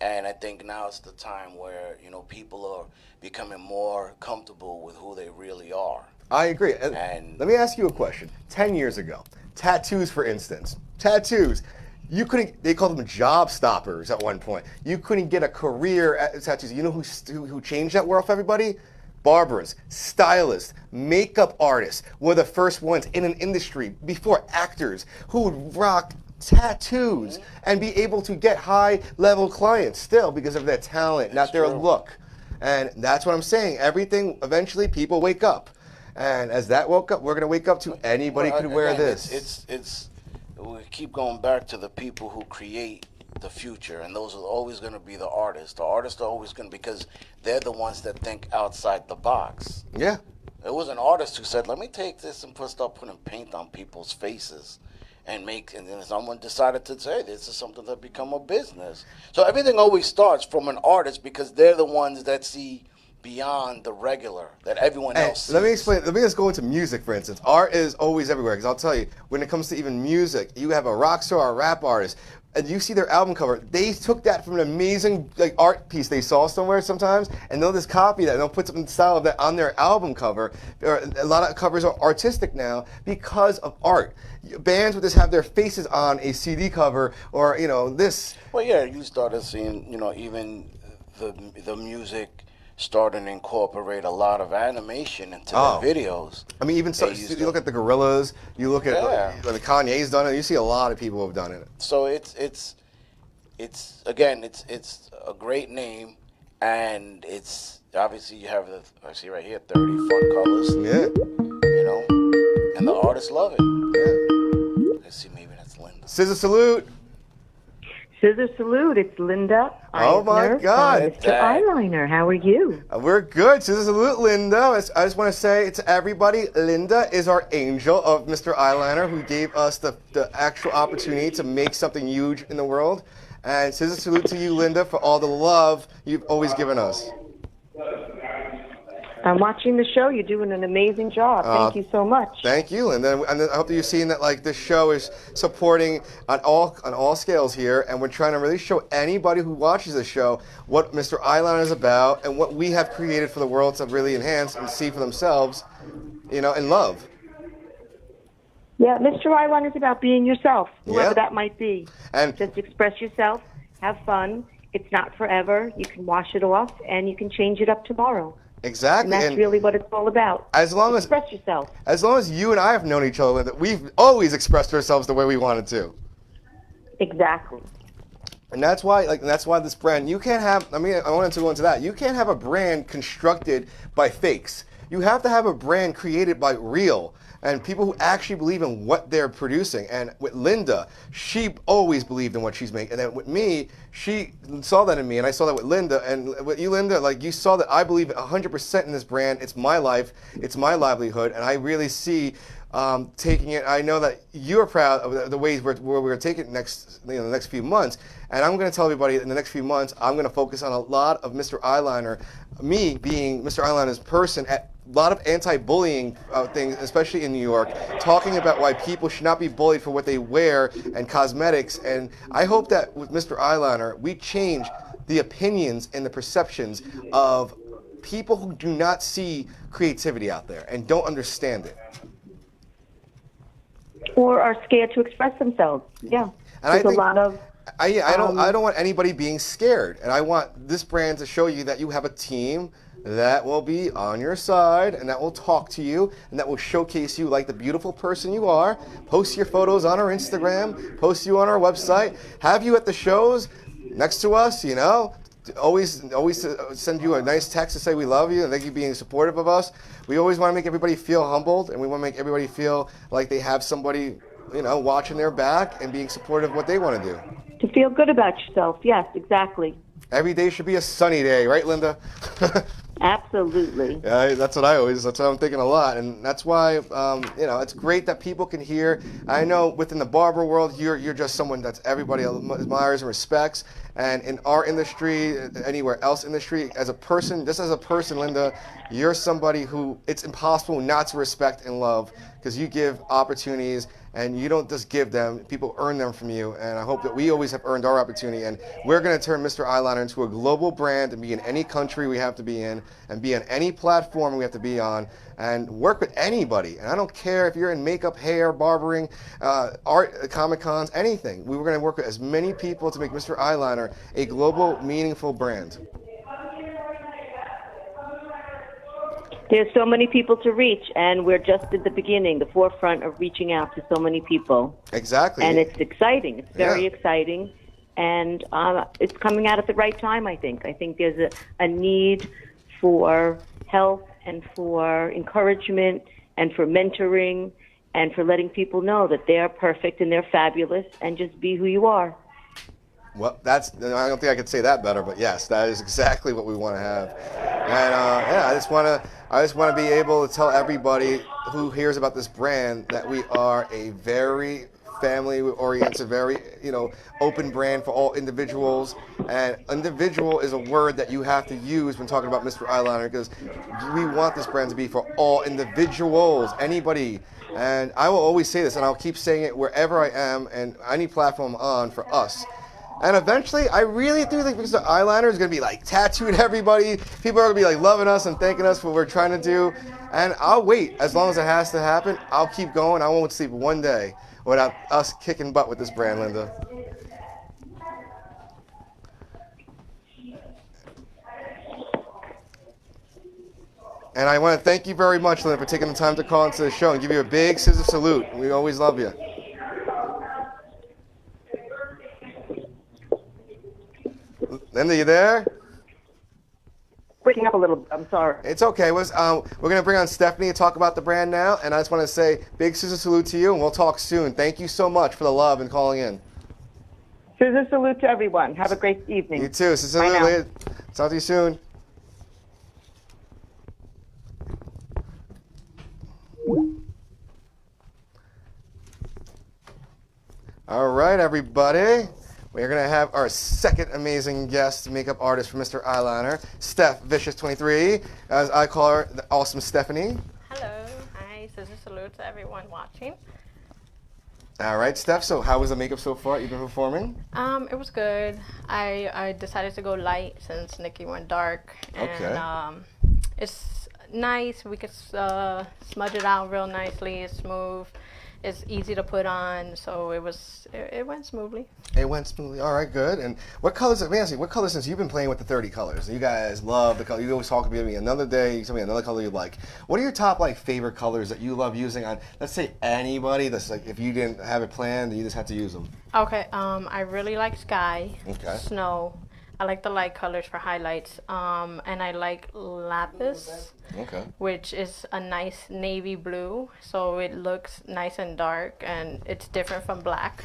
And I think now it's the time where, people are becoming more comfortable with who they really are. I agree. And let me ask you a question. 10 years ago, tattoos, for instance. Tattoos. They called them job stoppers at one point. You couldn't get a career at tattoos. You know who changed that world for everybody? Barbers, stylists, makeup artists were the first ones in an industry before actors who would rock tattoos and be able to get high-level clients still because of their talent, not their look. And that's what I'm saying. Everything, eventually, people wake up. And as that woke up, we're going to wake up to anybody could wear this. We keep going back to the people who create the future, and those are always going to be the artists. The artists are always going to, because they're the ones that think outside the box. Yeah. There was an artist who said, let me take this and start putting paint on people's faces. And then someone decided to say, this is something that become a business. So everything always starts from an artist because they're the ones that see beyond the regular that everyone else sees. Let me explain. Let me just go into music, for instance. Art is always everywhere, because I'll tell you, when it comes to even music, you have a rock star, a rap artist, and you see their album cover. They took that from an amazing art piece they saw somewhere sometimes, and they'll just copy that, and they'll put something style of that on their album cover. A lot of covers are artistic now because of art. Bands would just have their faces on a CD cover, or this. Well, yeah, you started seeing, even the music starting to incorporate a lot of animation into their videos. I mean, even you look at the Gorillas, you look at the Kanye's done it. You see a lot of people who have done it. So it's a great name, and it's obviously you have I see right here 30 fun colors. Yeah. And the artists love it. Yeah. Let's see, maybe that's Linda. ScissorSalute. ScissorSalute, it's Linda. Oh my God. Mr. Eyeliner, how are you? We're good. ScissorSalute, Linda. I just want to say to everybody, Linda is our angel of Mr. Eyeliner who gave us the actual opportunity to make something huge in the world. And ScissorSalute to you, Linda, for all the love you've always given us. I'm watching the show. You're doing an amazing job. Thank you so much. Thank you, Linda. And I hope that you're seeing that this show is supporting on all scales here, and we're trying to really show anybody who watches the show what Mr. Eyeliner is about and what we have created for the world to really enhance and see for themselves, and love. Yeah, Mr. Eyeliner is about being yourself, whoever that might be. And just express yourself, have fun. It's not forever. You can wash it off, and you can change it up tomorrow. Exactly. And that's really what it's all about. Express yourself. As long as you and I have known each other, we've always expressed ourselves the way we wanted to. Exactly. And that's why this brand, you can't have, I wanted to go into that. You can't have a brand constructed by fakes. You have to have a brand created by real and people who actually believe in what they're producing. And with Linda, she always believed in what she's making. And then with me, she saw that in me, and I saw that with Linda. And with you, Linda, you saw that I believe 100% in this brand. It's my life, it's my livelihood, and I really see taking it. I know that you're proud of the ways where we're going to take it the next few months. And I'm going to tell everybody in the next few months, I'm going to focus on a lot of Mr. Eyeliner, me being Mr. Eyeliner's person at a lot of anti-bullying things, especially in New York, talking about why people should not be bullied for what they wear and cosmetics. And I hope that with Mr. Eyeliner, we change the opinions and the perceptions of people who do not see creativity out there and don't understand it. Or are scared to express themselves. Yeah. And There's a lot of... I don't want anybody being scared. And I want this brand to show you that you have a team, that will be on your side, and that will talk to you, and that will showcase you like the beautiful person you are, post your photos on our Instagram, post you on our website, have you at the shows next to us, you know, always send you a nice text to say we love you and thank you for being supportive of us. We always want to make everybody feel humbled, and we want to make everybody feel like they have somebody, you know, watching their back and being supportive of what they want to do. To feel good about yourself, yes, exactly. Every day should be a sunny day, right, Linda? Absolutely. Yeah, that's what I'm thinking a lot. And that's why, you know, it's great that people can hear. I know within the barber world, you're just someone that's everybody admires and respects. And in our industry, anywhere else industry, as a person, just as a person, Linda, you're somebody who it's impossible not to respect and love, because you give opportunities and you don't just give them, people earn them from you. And I hope that we always have earned our opportunity, and we're going to turn Mr. Eyeliner into a global brand and be in any country we have to be in and be on any platform we have to be on and work with anybody. And I don't care if you're in makeup, hair, barbering, art, Comic-Cons, anything. We were going to work with as many people to make Mr. Eyeliner a global, meaningful brand. There's so many people to reach, and we're just at the beginning, the forefront of reaching out to so many people. Exactly. And it's exciting. It's very exciting. And it's coming out at the right time, I think. I think there's a need for help and for encouragement and for mentoring and for letting people know that they're perfect and they're fabulous, and just be who you are. Well, I don't think I could say that better, but yes, that is exactly what we want to have. And yeah, I just want to be able to tell everybody who hears about this brand that we are a very family-oriented, very, you know, open brand for all individuals. And individual is a word that you have to use when talking about Mr. Eyeliner, because we want this brand to be for all individuals, anybody. And I will always say this, and I'll keep saying it wherever I am and any platform I'm on, for us. And eventually, I really do think Mr. Eyeliner is going to be like tattooed everybody. People are going to be like loving us and thanking us for what we're trying to do. And I'll wait as long as it has to happen. I'll keep going. I won't sleep one day without us kicking butt with this brand, Linda. And I want to thank you very much, Linda, for taking the time to call into the show and give you a big scissor salute. We always love you. Linda, you there? Breaking up a little bit. I'm sorry. It's okay. We're going to bring on Stephanie to talk about the brand now, and I just want to say big scissor salute to you, and we'll talk soon. Thank you so much for the love and calling in. Scissor salute to everyone. Have a great evening. You too. Scissor salute. Talk to you soon. All right, everybody. We're going to have our second amazing guest, makeup artist for Mr. Eyeliner, Steph Vicious23, as I call her, the awesome Stephanie. Hello. Hi. Scissor salute to everyone watching. All right, Steph. So how was the makeup so far? You've been performing? It was good. I decided to go light since Nikki went dark. And it's nice. We could smudge it out real nicely. It's smooth. It's easy to put on, so it went smoothly. It went smoothly. All right, good. And what colors? Let me ask you, what colors? Since you've been playing with the 30 colors, you guys love the color. You always talk to me another day. You tell me another color you like. What are your top favorite colors that you love using on? Let's say anybody that's like, if you didn't have it planned, you just have to use them. Okay. I really like sky. Okay. Snow. I like the light colors for highlights. And I like lapis. Okay. Which is a nice navy blue, so it looks nice and dark, and it's different from black.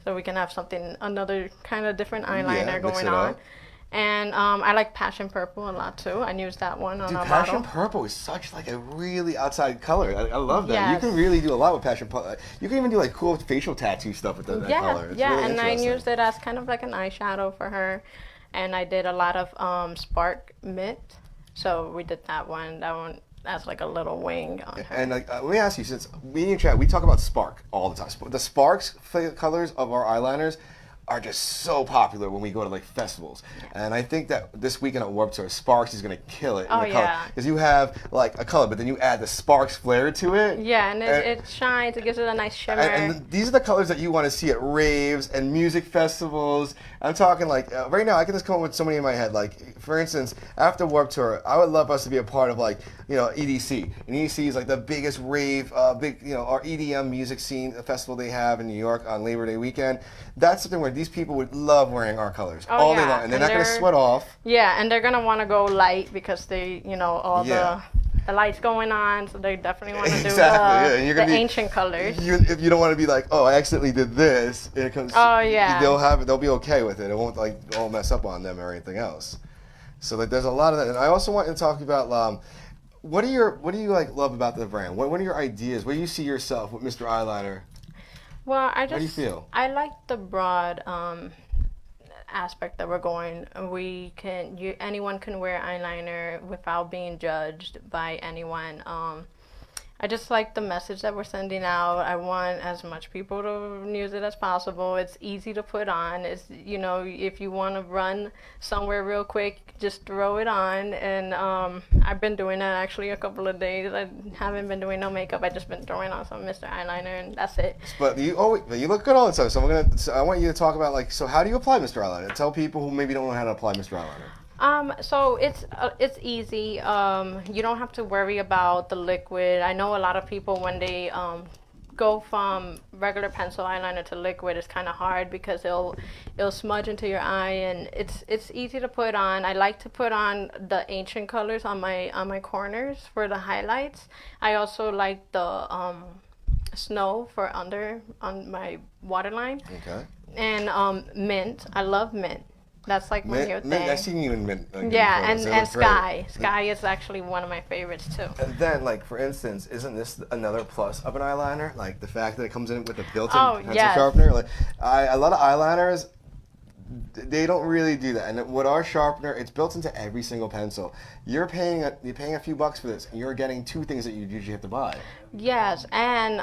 So we can have another kind of different eyeliner going on. And I like passion purple a lot too. I use that one on a passion bottle. purple is such a really outside color. I love that. Yes. You can really do a lot with passion purple. You can even do cool facial tattoo stuff with that color. It's really and I used it as kind of like an eyeshadow for her. And I did a lot of spark mint. So we did that one. That one has like a little wing on her. And let me ask you, since we in chat, we talk about spark all the time. The sparks colors of our eyeliners are just so popular when we go to like festivals. And I think that this weekend at Warped Tour, Sparks is going to kill it. Oh, yeah. Because you have like a color, but then you add the Sparks flair to it. Yeah, and it shines. It gives it a nice shimmer. And these are the colors that you want to see at raves and music festivals. I'm talking like, right now I can just come up with so many in my head. Like, for instance, after Warped Tour, I would love us to be a part of like, EDC. And EDC is like the biggest rave, our EDM music scene festival they have in New York on Labor Day weekend. That's something where these people would love wearing our colors all day long, and they're not going to sweat off. Yeah, and they're going to want to go light because they, all the lights going on, so they definitely want to do the ancient colors. If you don't want to be like, oh, I accidentally did this, it comes. Oh yeah. They'll be okay with it. It won't like all mess up on them or anything else. So like, there's a lot of that, and I also want to talk about what do you like love about the brand? What are your ideas? Where do you see yourself with Mr. Eyeliner? Well, how do you feel? I like the broad aspect that we're going. Anyone can wear eyeliner without being judged by anyone. I just like the message that we're sending out. I want as much people to use it as possible. It's easy to put on. It's, if you want to run somewhere real quick, just throw it on. And I've been doing that actually a couple of days. I haven't been doing no makeup. I've just been throwing on some Mr. Eyeliner, and that's it. But you look good all the time. So I want you to talk about so how do you apply Mr. Eyeliner? Tell people who maybe don't know how to apply Mr. Eyeliner. So it's easy. You don't have to worry about the liquid. I know a lot of people when they go from regular pencil eyeliner to liquid, it's kind of hard because it'll smudge into your eye, and it's easy to put on. I like to put on the ancient colors on my corners for the highlights. I also like the snow for under on my waterline. Okay. And mint. I love mint. That's like one of your things. I've seen you in mint. Yeah, and Sky. Sky is actually one of my favorites too. And then, for instance, isn't this another plus of an eyeliner? Like the fact that it comes in with a built-in pencil sharpener. A lot of eyeliners, they don't really do that. And with our sharpener, it's built into every single pencil. You're paying a few bucks for this, and you're getting two things that you usually have to buy. Yes, and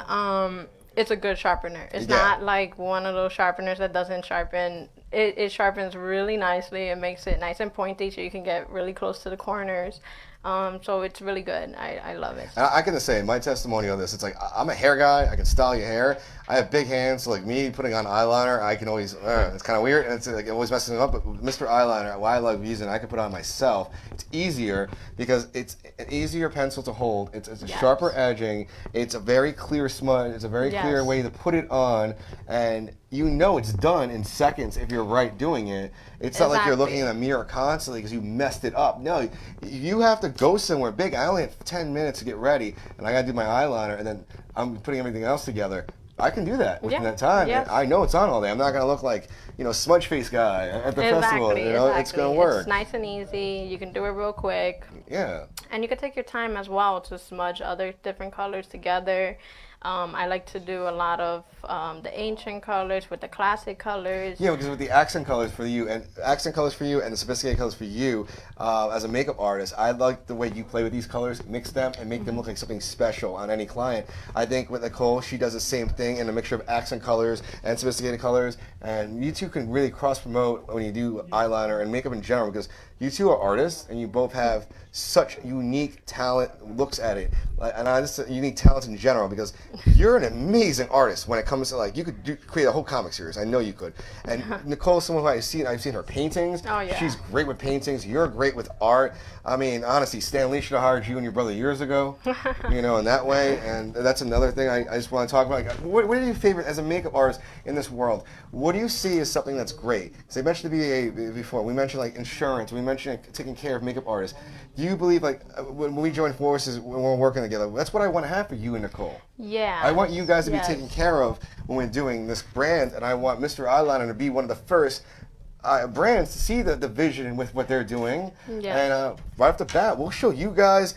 it's a good sharpener. It's not like one of those sharpeners that doesn't sharpen. It sharpens really nicely. It makes it nice and pointy so you can get really close to the corners. So it's really good. I love it. And I can just say, my testimony on this, it's like, I'm a hair guy. I can style your hair. I have big hands, so like me putting on eyeliner, I can always, it's kind of weird, and it's like it always messes me up, but Mr. Eyeliner, why I love using it, I can put it on myself. It's easier because it's an easier pencil to hold. It's a sharper edging. It's a very clear smudge. It's a very clear way to put it on, and it's done in seconds if you're right doing it. It's not like you're looking in a mirror constantly because you messed it up. No, you have to go somewhere big. I only have 10 minutes to get ready, and I got to do my eyeliner, and then I'm putting everything else together. I can do that within that time. Yes. I know it's on all day. I'm not going to look like, smudge face guy at the festival. It's going to work. It's nice and easy. You can do it real quick. Yeah. And you can take your time as well to smudge other different colors together. I like to do a lot of the ancient colors with the classic colors. Yeah, because with the accent colors for you and the sophisticated colors for you, as a makeup artist, I like the way you play with these colors, mix them, and make them look like something special on any client. I think with Nicole, she does the same thing in a mixture of accent colors and sophisticated colors, and you two can really cross-promote when you do eyeliner and makeup in general, because you two are artists, and you both have such unique talent, looks at it, and just unique talents in general, because you're an amazing artist when it comes to, you could create a whole comic series. I know you could. And Nicole's someone who I've seen her paintings. Oh, yeah. She's great with paintings. You're great with art. I mean, honestly, Stan Lee should have hired you and your brother years ago, in that way. And that's another thing I just want to talk about. What are your favorite, as a makeup artist in this world, what do you see as something that's great? So I mentioned the VA before. We mentioned, insurance. We mentioned taking care of makeup artists. Do you believe, when we join forces, when we're working together, that's what I want to have for you and Nicole. Yeah. I want you guys to be taken care of when we're doing this brand, and I want Mr. Eyeliner to be one of the first brands to see the vision with what they're doing. Yeah. And right off the bat, we'll show you guys,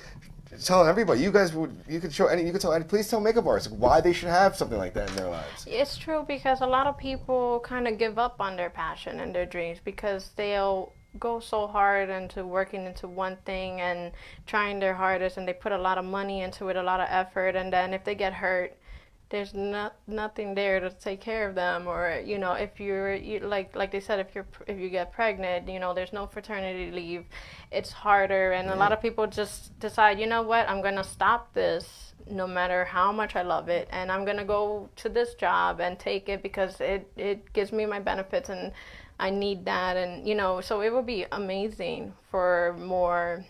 telling everybody, you could tell, please tell makeup artists why they should have something like that in their lives. It's true, because a lot of people kind of give up on their passion and their dreams because they'll go so hard into working into one thing and trying their hardest, and they put a lot of money into it, a lot of effort, and then if they get hurt, there's nothing there to take care of them, or you know, if like they said, if you get pregnant, you know, there's no paternity leave, it's harder, and a lot of people just decide, you know what, I'm gonna stop this no matter how much I love it, and I'm gonna go to this job and take it because it gives me my benefits and I need that, and you know, so it would be amazing for more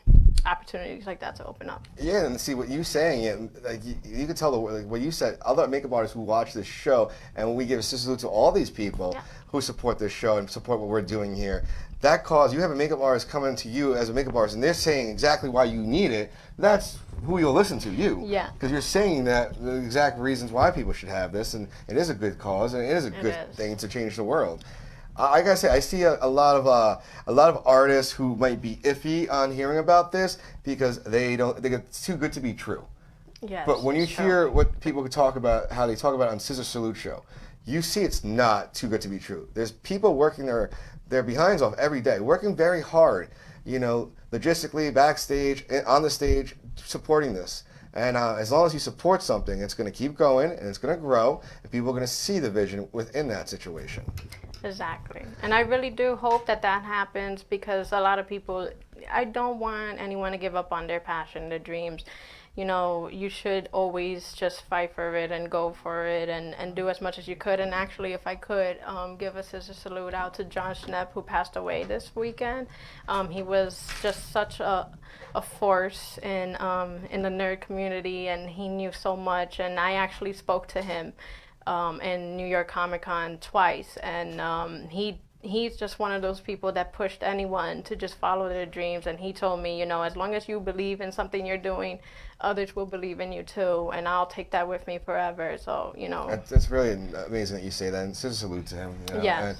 opportunities like that to open up. Yeah, and see what you're saying, like you could tell like what you said, other makeup artists who watch this show, and when we give a salute to all these people who support this show and support what we're doing here, that cause, you have a makeup artist coming to you as a makeup artist and they're saying exactly why you need it, that's who you'll listen to, you. Yeah. Because you're saying that the exact reasons why people should have this, and it is a good cause, and it is a good thing to change the world. I gotta say, I see a lot of artists who might be iffy on hearing about this because they think it's too good to be true. Yes, but when you hear what people talk about, how they talk about it on ScissorSalute Show, you see it's not too good to be true. There's people working their behinds off every day, working very hard, you know, logistically, backstage, on the stage, supporting this. And as long as you support something, it's going to keep going and it's going to grow, and people are going to see the vision within that situation. Exactly. And I really do hope that happens, because a lot of people, I don't want anyone to give up on their passion, their dreams. You know, you should always just fight for it and go for it and do as much as you could. And actually, if I could, give a scissor salute out to John Schnepp, who passed away this weekend. He was just such a force in the nerd community, and he knew so much. And I actually spoke to him in New York Comic Con twice, and he's just one of those people that pushed anyone to just follow their dreams. And he told me, you know, as long as you believe in something you're doing, others will believe in you too, and I'll take that with me forever. So, you know, that's really amazing that you say that, and scissor salute to him. You know? Yes. And,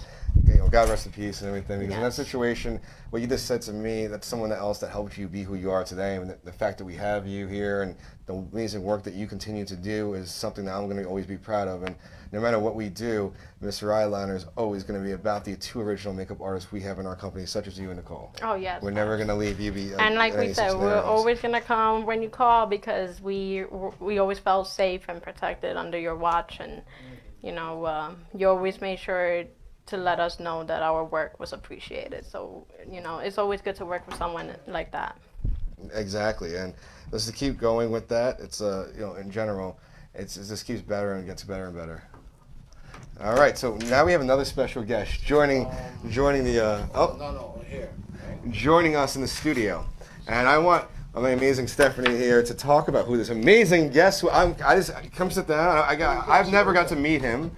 you know, God rest in peace and everything. Because in that situation, what you just said to me, that's someone else that helped you be who you are today. And the fact that we have you here and the amazing work that you continue to do is something that I'm going to always be proud of. And no matter what we do, Mr. Eyeliner is always going to be about the two original makeup artists we have in our company, such as you and Nicole. Oh, yes. We're never going to leave you. And like we said, we're always going to come when you call, because we always felt safe and protected under your watch. And, you know, you always made sure to let us know that our work was appreciated. So, you know, it's always good to work with someone like that. Exactly. And let's just keep going with that. It's, you know, in general, it just keeps better and gets better and better. All right, so now we have another special guest joining us in the studio, and I want my amazing Stephanie here to talk about who this amazing guest. Come sit down. I've never got to meet him.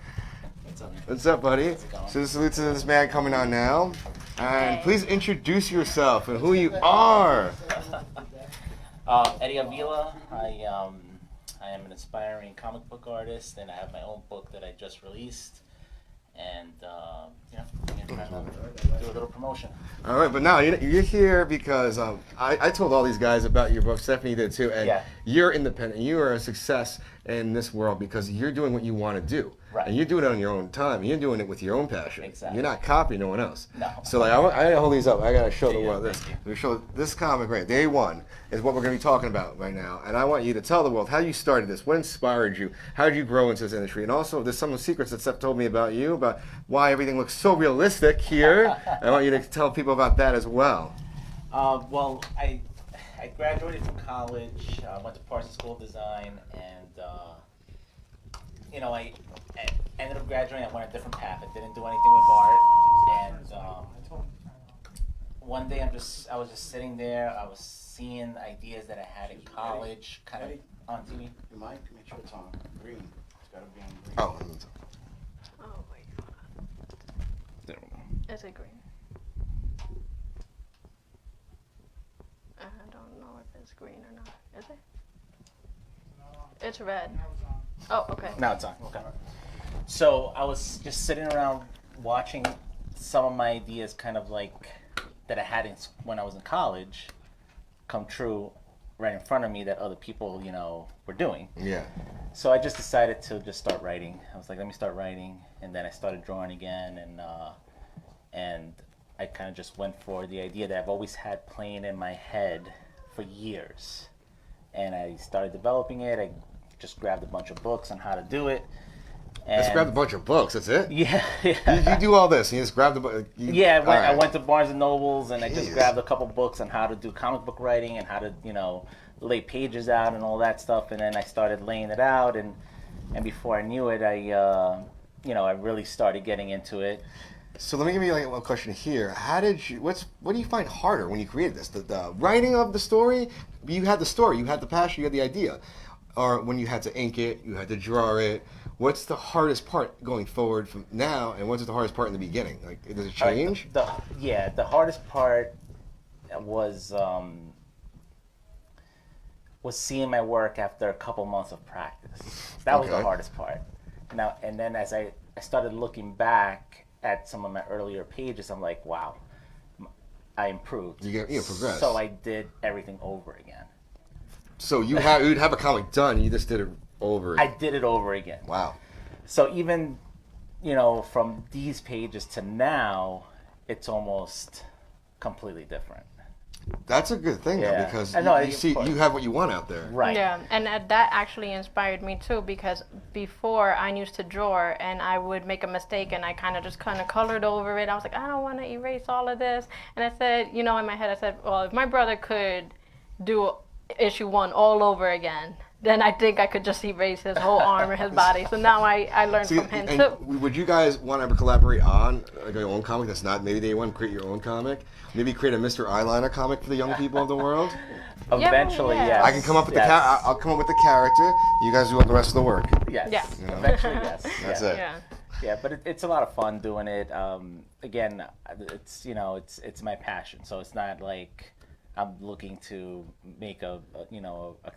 What's up, buddy? So salute to this man coming on now, and please introduce yourself and who you are. Eddie Avila. I am an aspiring comic book artist, and I have my own book that I just released. And, you know, I'm trying to do a little promotion. All right, but now you're here because I told all these guys about your book. Stephanie did too. And you're independent. You are a success in this world because you're doing what you want to do. Right. And you're doing it on your own time. You're doing it with your own passion. Exactly. You're not copying no one else. No. So like, I gotta hold these up. I gotta show the world this. We show this comic right. Day one is what we're gonna be talking about right now. And I want you to tell the world how you started this. What inspired you? How did you grow into this industry? And also, there's some secrets that Steph told me about you, about why everything looks so realistic here. I want you to tell people about that as well. Well, I graduated from college. Went to Parsons School of Design, and you know, I ended up graduating. I went a different path. I didn't do anything with art, and one day I was just sitting there. I was seeing ideas that I had in college, kind of on TV. You might make sure it's on green. It's got to be on green. Oh. Oh wait. There we go. Is it green? I don't know if it's green or not. Is it? It's red. Oh, okay. Now it's on. Okay. So I was just sitting around watching some of my ideas, kind of like that I had when I was in college, come true right in front of me that other people, you know, were doing. Yeah. So I just decided to just start writing. I was like, let me start writing, and then I started drawing again, and I kind of just went for the idea that I've always had playing in my head for years, and I started developing it. I just grabbed a bunch of books on how to do it. And Just grabbed a bunch of books. That's it. Yeah. You do all this. You just grabbed the book. I went to Barnes and Nobles and I just grabbed a couple books on how to do comic book writing and how to, lay pages out and all that stuff. And then I started laying it out, and before I knew it, I really started getting into it. So let me give you like a question here. What do you find harder when you created this? The writing of the story? You had the story, you had the passion, you had the idea. Or when you had to ink it, you had to draw it. What's the hardest part going forward from now, and what's the hardest part in the beginning? Like, does it change? The hardest part was seeing my work after a couple months of practice. That was the hardest part. Now, and then as I started looking back at some of my earlier pages, I'm like, wow, I improved. You progressed. So I did everything over again. So you'd have a comic done, you just did it over again. I did it over again. Wow. So even, from these pages to now, it's almost completely different. That's a good thing, though, because you have what you want out there. Right. Yeah, and that actually inspired me too, because before I used to draw and I would make a mistake and I kind of colored over it. I was like, I don't want to erase all of this. And I said, in my head, I said, well, if my brother could do issue 1 all over again, then I think I could just erase his whole arm or his body. So now I learned from him too. Would you guys want to ever collaborate on like your own comic that's not, maybe they want to create your own comic? Maybe create a Mr. Eyeliner comic for the young people of the world? Eventually, yes. I can come up with I'll come up with the character. You guys do all the rest of the work. Yes. Yeah. Eventually, yes. That's it. Yeah, but it's a lot of fun doing it. Again, it's my passion, so it's not like I'm looking to make a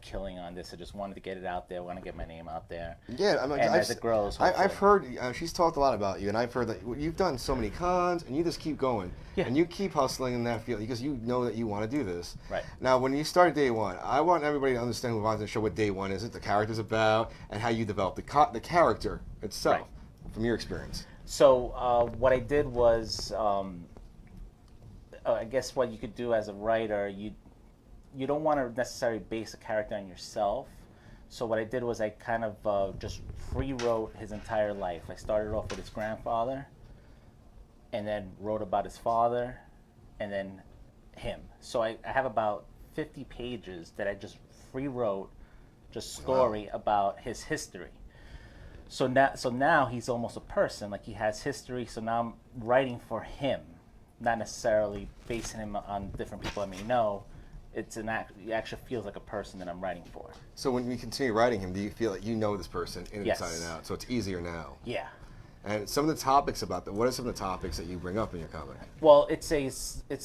killing on this. I just wanted to get it out there. I want to get my name out there. Yeah, I mean, as it grows, I've heard she's talked a lot about you, and I've heard that you've done so many cons, and you just keep going, and you keep hustling in that field because you know that you want to do this. Right. Now, when you started Day One, I want everybody to understand who wants to show what Day One is, what the character's about, and how you develop the character itself from your experience. So what I did was. I guess what you could do as a writer, you don't want to necessarily base a character on yourself. So what I did was I kind of just rewrote his entire life. I started off with his grandfather, and then wrote about his father, and then him. So I have about 50 pages that I just rewrote, just story about his history. So now he's almost a person, like he has history. So now I'm writing for him. Not necessarily basing him on different people I may know. It actually feels like a person that I'm writing for. So when you continue writing him, do you feel like you know this person inside and out? So it's easier now. Yeah. And some of the topics about that. What are some of the topics that you bring up in your comic? Well, it's a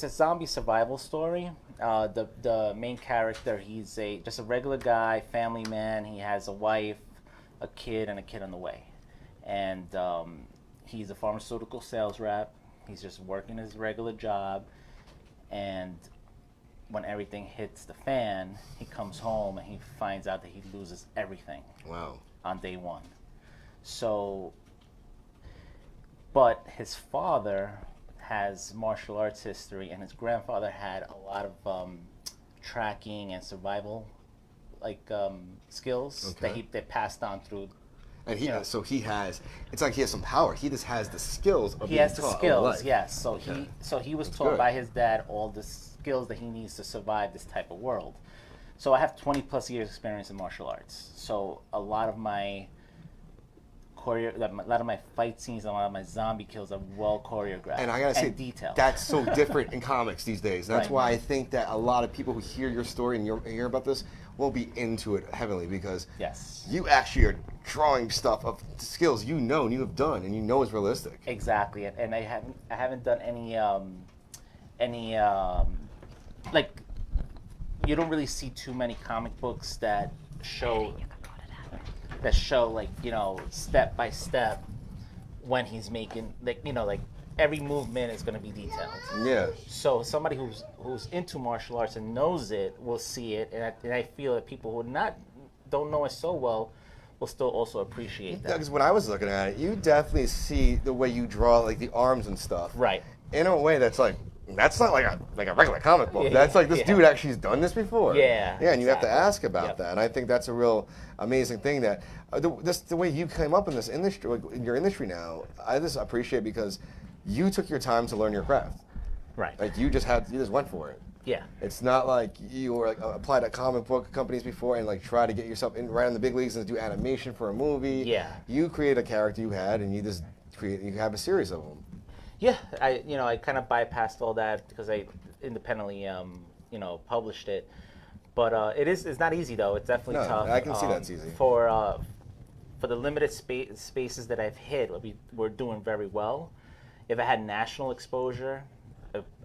zombie survival story. The main character, he's just a regular guy, family man. He has a wife, a kid, and a kid on the way, and he's a pharmaceutical sales rep. He's just working his regular job, and when everything hits the fan, he comes home and he finds out that he loses everything. Wow. On day one. So, but his father has martial arts history, and his grandfather had a lot of tracking and survival skills that passed on through. And he has, it's like he has some power. He just has the skills of He being has the taught skills, life. yes. So he was taught by his dad all the skills that he needs to survive this type of world. So I have 20 plus years experience in martial arts. So a lot of my fight scenes, a lot of my zombie kills are well choreographed. And I gotta say, detailed. That's so different in comics these days. That's why I think that a lot of people who hear your story and hear about this will be into it heavily, because you actually are drawing stuff of skills you know and you have done and you know is realistic. Exactly, and I haven't done any like, you don't really see too many comic books that show like, step by step when he's making, like every movement is going to be detailed. Yeah. So somebody who's into martial arts and knows it will see it, and I feel that people who don't know it so well will still also appreciate that. Because when I was looking at it, you definitely see the way you draw, like the arms and stuff. Right. In a way that's like, that's not like a regular comic book. Yeah, That's like this yeah. dude actually has done this before. Yeah, Yeah, and you have to exactly. ask about that. And I think that's a real amazing thing that the way you came up in this industry, like, in your industry now, I just appreciate because you took your time to learn your craft. Right. Like you just went for it. Yeah. It's not like you were like applied at comic book companies before and like try to get yourself in right in the big leagues and do animation for a movie. Yeah. You create a character you had and you have a series of them. Yeah, I kind of bypassed all that because I independently published it. But it's not easy though. It's definitely tough. I can see that's easy. For the limited spaces that I've hit, we're doing very well. If I had national exposure,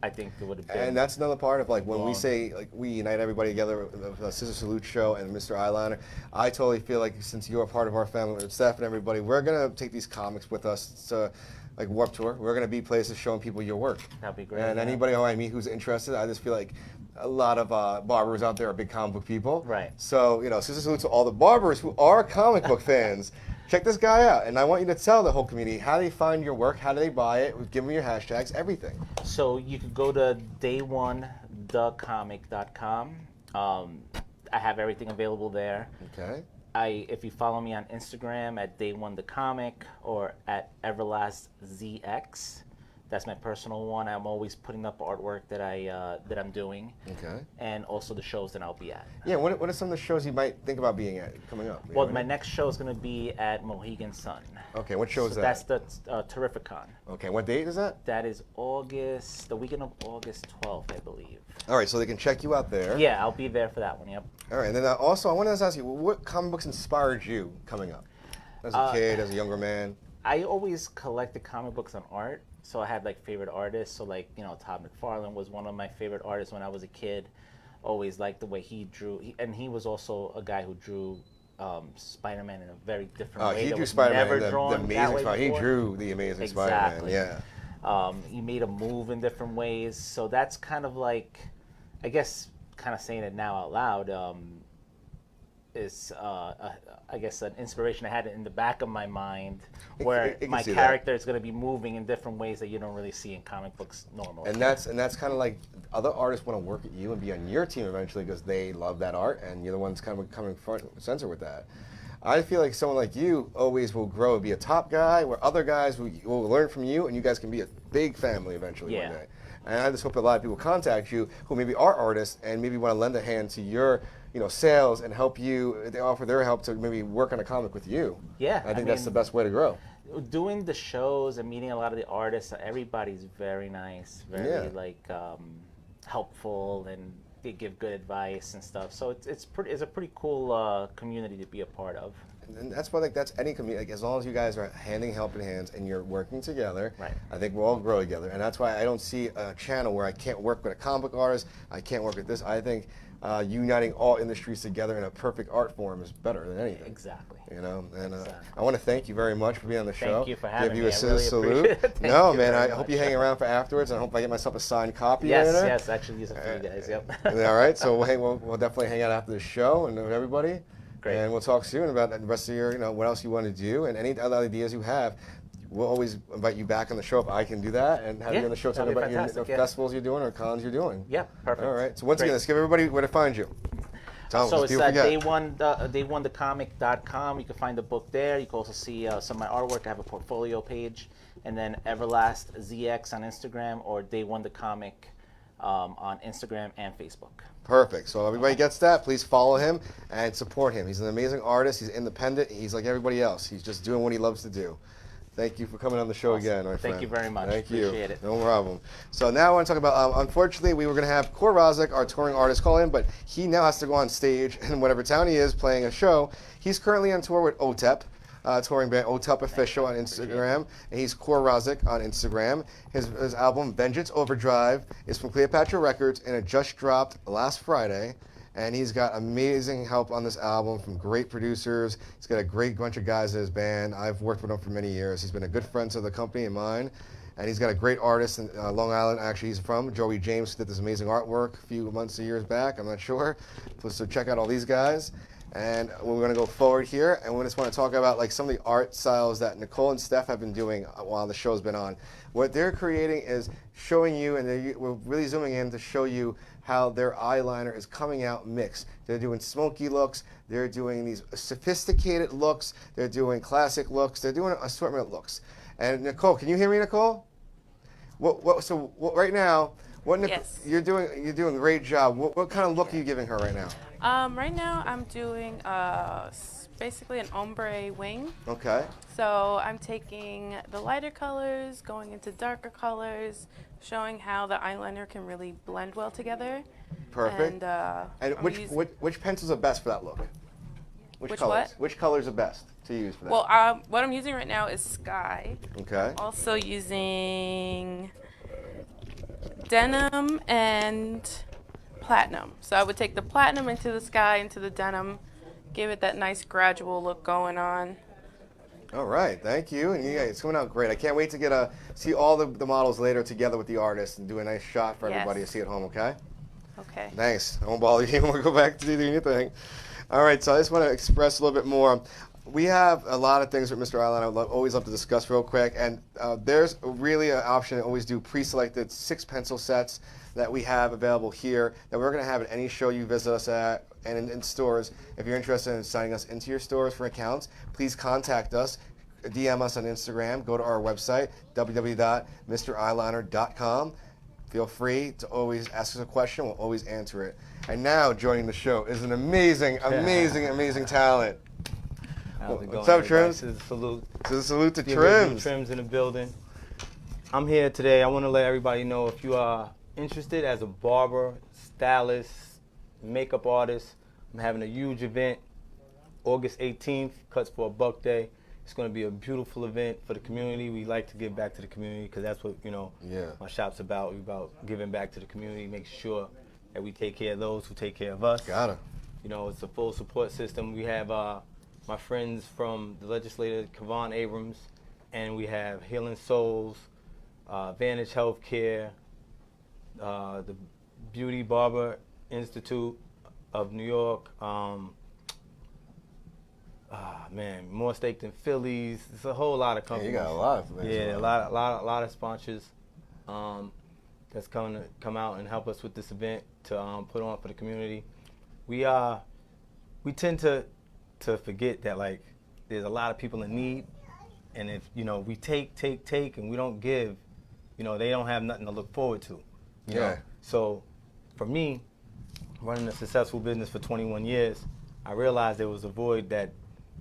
I think it would have been. And that's another part of like when we say like we unite everybody together, the ScissorSalute Show and Mr. Eyeliner. I totally feel like since you're a part of our family with Steph and everybody, we're gonna take these comics with us to like Warped Tour. We're gonna be places showing people your work. That'd be great. And anybody who I meet who's interested, I just feel like a lot of barbers out there are big comic book people. Right. So ScissorSalute to all the barbers who are comic book fans. Check this guy out, and I want you to tell the whole community how they find your work, how do they buy it, give them your hashtags, everything. So you could go to dayone.comic.com. I have everything available there. Okay. If you follow me on Instagram at DayOneTheComic or at EverlastZX, that's my personal one. I'm always putting up artwork that I'm doing. Okay. And also the shows that I'll be at. Yeah. What are some of the shows you might think about being at coming up? Well, my next show is going to be at Mohegan Sun. Okay. What show is that? That's the Terrificon. Okay. What date is that? That is the weekend of August 12th, I believe. All right. So they can check you out there. Yeah, I'll be there for that one. Yep. All right. And then also I wanted to ask you, what comic books inspired you coming up as a kid, as a younger man? I always collected comic books on art. So I had like favorite artists. So like, Todd McFarlane was one of my favorite artists when I was a kid. Always liked the way he drew. He was also a guy who drew Spider-Man in a very different way. He that drew was Spider-Man, never the drawn that amazing way Spider-Man. He before. drew the amazing Exactly. Spider-Man, yeah. He made a move in different ways. So that's kind of like, I guess, kind of saying it now out loud, is I guess an inspiration I had in the back of my mind where my character is going to be moving in different ways that you don't really see in comic books normally. And that's kind of like other artists want to work at you and be on your team eventually because they love that art and you're the ones kind of coming front and center with that. I feel like someone like you always will grow and be a top guy where other guys will learn from you and you guys can be a big family eventually one day. And I just hope a lot of people contact you who maybe are artists and maybe want to lend a hand to your sales and help you. They offer their help to maybe work on a comic with you. Yeah, I think that's the best way to grow. Doing the shows and meeting a lot of the artists, everybody's very nice, very helpful, and they give good advice and stuff. So it's a pretty cool community to be a part of. And that's why that's any community. Like, as long as you guys are handing helping hands and you're working together, right. I think we'll all grow together. And that's why I don't see a channel where I can't work with a comic book artist. I can't work with this. I think uniting all industries together in a perfect art form is better than anything. Exactly. And I want to thank you very much for being on the show. Thank you for having me. Give you me. a scissor salute. No, man, I hope you hang around for afterwards. I hope I get myself a signed copy. Yes, actually, these are for you guys. Yep. All right, so we'll definitely hang out after the show and with everybody. Great. And we'll talk soon about the rest of your, what else you want to do and any other ideas you have. We'll always invite you back on the show if I can do that and have you on the show talking about your festivals you're doing or cons you're doing. Yeah, perfect. All right. So once again, let's give everybody where to find you. So it's dayone.comic.com. You can find the book there. You can also see some of my artwork. I have a portfolio page. And then EverlastZX on Instagram or DayOneTheComic on Instagram and Facebook. Perfect. So everybody gets that. Please follow him and support him. He's an amazing artist. He's independent. He's like everybody else. He's just doing what he loves to do. Thank you for coming on the show again, my friend. Thank you very much. Thank you. Appreciate it. No problem. So now I want to talk about, unfortunately, we were going to have Kor Razek, our touring artist, call in, but he now has to go on stage in whatever town he is playing a show. He's currently on tour with OTEP, touring band OTEP Official on Instagram, and he's Kor Razek on Instagram. His album, Vengeance Overdrive, is from Cleopatra Records, and it just dropped last Friday. And he's got amazing help on this album from great producers. He's got a great bunch of guys in his band. I've worked with him for many years. He's been a good friend to the company and mine. And he's got a great artist in Long Island, actually he's from, Joey James, who did this amazing artwork a few months or years back, I'm not sure. So check out all these guys. And we're going to go forward here, and we just want to talk about like some of the art styles that Nicole and Steph have been doing while the show's been on. What they're creating is showing you, and we're really zooming in to show you how their eyeliner is coming out mixed. They're doing smoky looks, they're doing these sophisticated looks, they're doing classic looks, they're doing an assortment of looks. And Nicole, can you hear me, Nicole? Right now, Yes. you're doing a great job. What kind of look are you giving her right now? Right now I'm doing basically an ombre wing. Okay. So I'm taking the lighter colors, going into darker colors, showing how the eyeliner can really blend well together. Perfect. And which pencils are best for that look? Which colors? What? Which colors are best to use for that? Well, what I'm using right now is Sky. Okay. I'm also using denim and platinum. So I would take the platinum into the Sky, into the denim, give it that nice gradual look going on. All right, thank you. And yeah, it's coming out great. I can't wait to see all the models later together with the artist and do a nice shot for everybody to see at home, okay? Okay. Thanks. I won't bother you. We'll go back to doing your thing. All right, so I just want to express a little bit more. We have a lot of things with Mr. Eyeliner I would always love to discuss real quick, and there's really an option to always do pre-selected 6 pencil sets that we have available here that we're going to have at any show you visit us at and in stores. If you're interested in signing us into your stores for accounts, please contact us, DM us on Instagram, go to our website, www.mreyeliner.com. Feel free to always ask us a question. We'll always answer it. And now joining the show is an amazing, amazing talent. How's it going? What's up, Trims? ScissorSalute. ScissorSalute to Your Trims. Trims in the building. I'm here today. I want to let everybody know if you are interested as a barber, stylist, makeup artist, I'm having a huge event August 18th, Cuts for a Buck Day. It's going to be a beautiful event for the community. We like to give back to the community because that's what, my shop's about. We're about giving back to the community, making sure that we take care of those who take care of us. Got it. It's a full support system. We have my friends from the legislator, Kevon Abrams, and we have Healing Souls, Vantage Healthcare, the Beauty Barber Institute of New York, more Steak Than Phillies. It's a whole lot of companies. Yeah, you got a lot of things. Yeah, a lot of sponsors that's going to come out and help us with this event to put on for the community. We tend to forget that there's a lot of people in need, and if we take and we don't give, they don't have nothing to look forward to. You know? So for me, running a successful business for 21 years, I realized there was a void that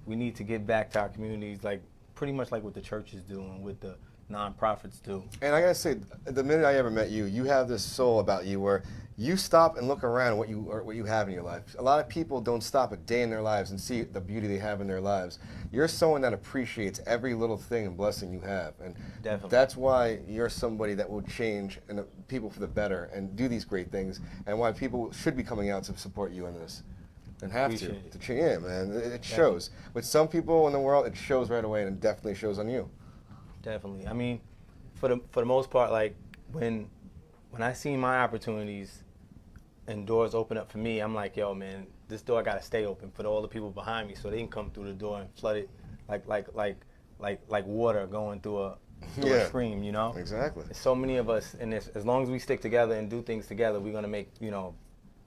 we need to get back to our communities, pretty much like what the churches do and what the nonprofits do. And I gotta say, the minute I ever met you, you have this soul about you where you stop and look around at what you have in your life. A lot of people don't stop a day in their lives and see the beauty they have in their lives. You're someone that appreciates every little thing and blessing you have, and that's why you're somebody that will change people for the better and do these great things, and why people should be coming out to support you in this. And have to. Yeah, man. It shows. With some people in the world, it shows right away, and it definitely shows on you. Definitely. I mean, for the most part, when I see my opportunities and doors open up for me, I'm like, yo, man, this door got to stay open for all the people behind me, so they can come through the door and flood it like water going through a stream. Exactly. There's so many of us, and as long as we stick together and do things together, we're gonna make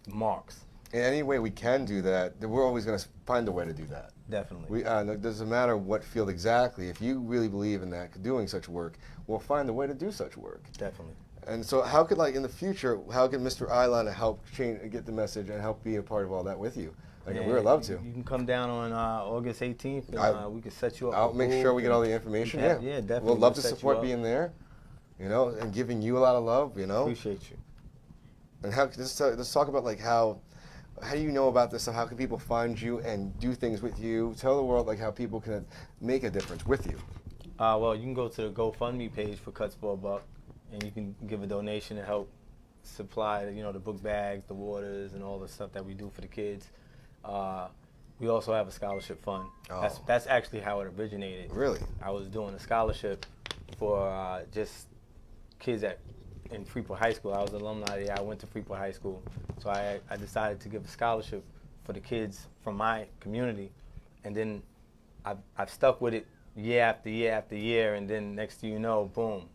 marks. In any way we can do that, we're always going to find a way to do that. Definitely. It doesn't matter what field exactly. If you really believe in that, doing such work, we'll find a way to do such work. Definitely. And so how could, in the future, how can Mr. Eyeliner help get the message and help be a part of all that with you? We would love to. You can come down on August 18th, and we can set you up. I'll make sure we get all the information. Yeah, definitely. We'll love to support being there, and giving you a lot of love, Appreciate you. And let's talk about, how do you know about this, and how can people find you and do things with you? Tell the world how people can make a difference with you. Well, you can go to the GoFundMe page for Cuts for a Buck, and you can give a donation to help supply, the book bags, the waters, and all the stuff that we do for the kids. We also have a scholarship fund. Oh. That's actually how it originated. Really? I was doing a scholarship for just kids in Freeport High School. I was an alumni there. I went to Freeport High School. So I decided to give a scholarship for the kids from my community, and then I've stuck with it year after year after year, and then next thing you know, boom.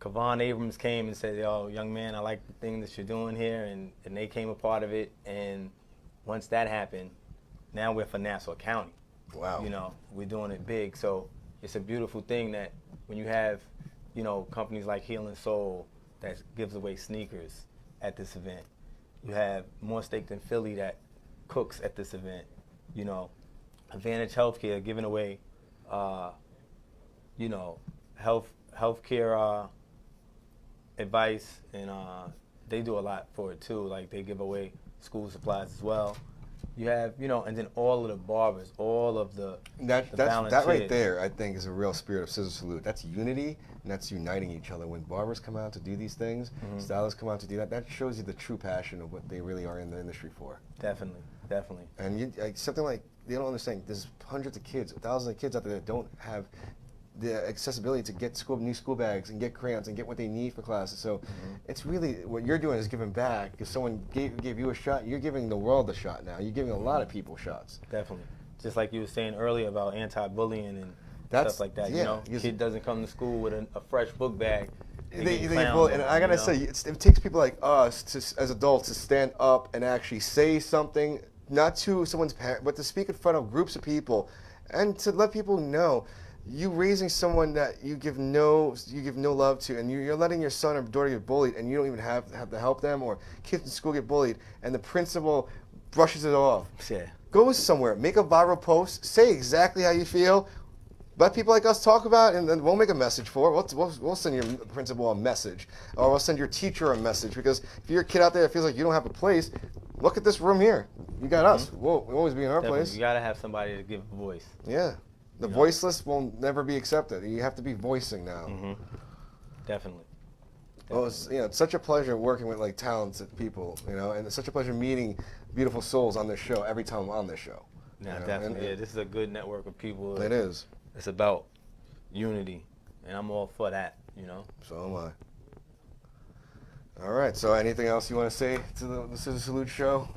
Kavon Abrams came and said, yo, young man, I like the thing that you're doing here, and they came a part of it, and once that happened, now we're for Nassau County. Wow. You know, we're doing it big, so it's a beautiful thing that when you have, you know, companies like Healing Soul that gives away sneakers at this event. You have More Steak Than Philly that cooks at this event. You know, Advantage Healthcare giving away, you know, healthcare advice, and they do a lot for it too. Like they give away school supplies as well. You have, you know, and then all of the barbers, all of the that volunteers. right there, I think, is a real spirit of Scissor Salute. That's unity, and that's uniting each other. When barbers come out to do these things, stylists come out to do that, that shows you the true passion of what they really are in the industry for. Definitely, definitely. And you, like, something like, they don't understand, there's hundreds of kids, thousands of kids out there that don't have the accessibility to get new school bags and get crayons and get what they need for classes. So it's really, what you're doing is giving back. If someone gave you a shot, you're giving the world a shot now. You're giving a lot of people shots. Definitely. Just like you were saying earlier about anti-bullying and stuff like that. Yeah, you know, kid doesn't come to school with a fresh book bag. And I gotta say, it takes people like us, as adults, to stand up and actually say something, not to someone's parent, but to speak in front of groups of people, and to let people know. You raising someone that you give no love to, and you're letting your son or daughter get bullied, and you don't even have to help them, or kids in school get bullied, and the principal brushes it off. Yeah. Go somewhere, make a viral post, say exactly how you feel, let people like us talk about it, and then we'll make a message for it. We'll send your principal a message, or we'll send your teacher a message, because if you're a kid out there that feels like you don't have a place, look at this room here. You got us. We'll always be in our place. You gotta have somebody to give a voice. Yeah. The voiceless will never be accepted. You have to be voicing now. Definitely. Well, it's such a pleasure working with like talented people, and it's such a pleasure meeting beautiful souls on this show every time I'm on this show. Yeah, definitely. Yeah, this is a good network of people. It is. It's about unity, and I'm all for that. So am I. All right. So, anything else you want to say to the Scissor Salute Show?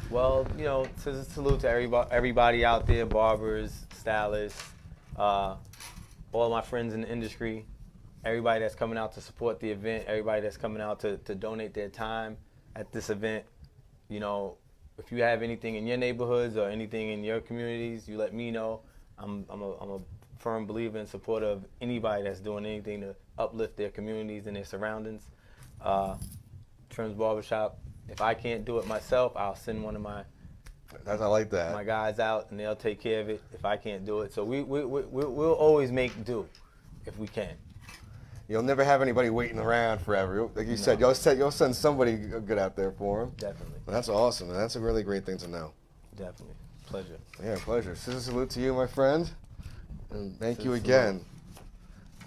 Well, Scissor Salute to everybody out there, barbers, stylists, all my friends in the industry, everybody that's coming out to support the event, everybody that's coming out to donate their time at this event. If you have anything in your neighborhoods or anything in your communities, you let me know. I'm a firm believer and supporter of anybody that's doing anything to uplift their communities and their surroundings. Trim's Barbershop. If I can't do it myself, I'll send one of my I like that. my guys out, and they'll take care of it if I can't do it. So we'll always make do if we can. You'll never have anybody waiting around forever. Like you said, you'll send somebody good out there for them. Definitely. That's awesome, and that's a really great thing to know. Definitely. Pleasure. Yeah, pleasure. Scissor Salute to you, my friend. And thank you again.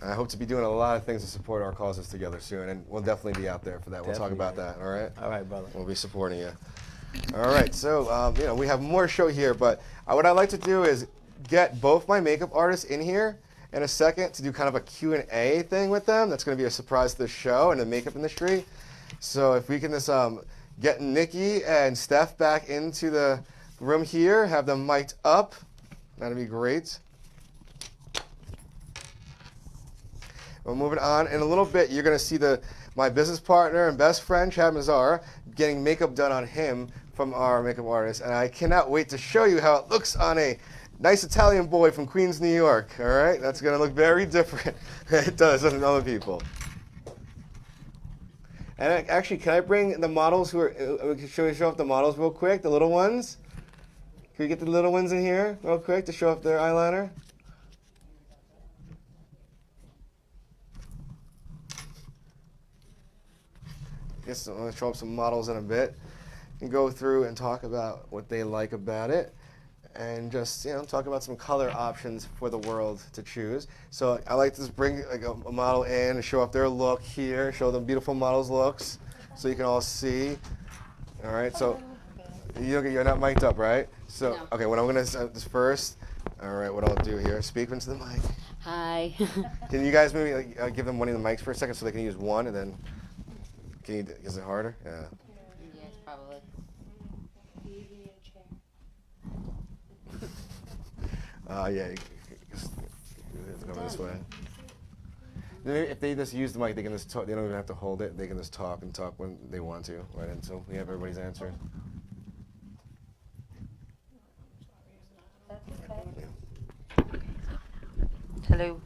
I hope to be doing a lot of things to support our causes together soon, and we'll definitely be out there for that. We'll talk about that, all right? All right, brother. We'll be supporting you. All right, so we have more show here, but what I'd like to do is get both my makeup artists in here in a second to do kind of a Q&A thing with them. That's going to be a surprise to the show and the makeup industry. So if we can just get Nikki and Steph back into the room here, have them mic'd up, that'd be great. We're moving on. In a little bit, you're going to see my business partner and best friend, Chad Mazzara, getting makeup done on him from our makeup artist. And I cannot wait to show you how it looks on a nice Italian boy from Queens, New York. All right? That's going to look very different. It does on other people. And actually, can I bring the models who are, show off the models real quick, the little ones? Can we get the little ones in here real quick to show off their eyeliner? I'm going to show up some models in a bit and go through and talk about what they like about it and just, talk about some color options for the world to choose. So I like to just bring like a model in and show off their look here, show them beautiful models' looks so you can all see. All right, so you're not mic'd up, right? So, no. Okay, what I'm going to do first, all right, what I'll do here, speak into the mic. Hi. Can you guys maybe give them one of the mics for a second so they can use one and then... Is it harder? Yeah. Yes, probably. Yeah. Let's go this way. If they just use the mic, they can just talk. They don't even have to hold it. They can just talk and talk when they want to, right? Until we have everybody's answers. Hello.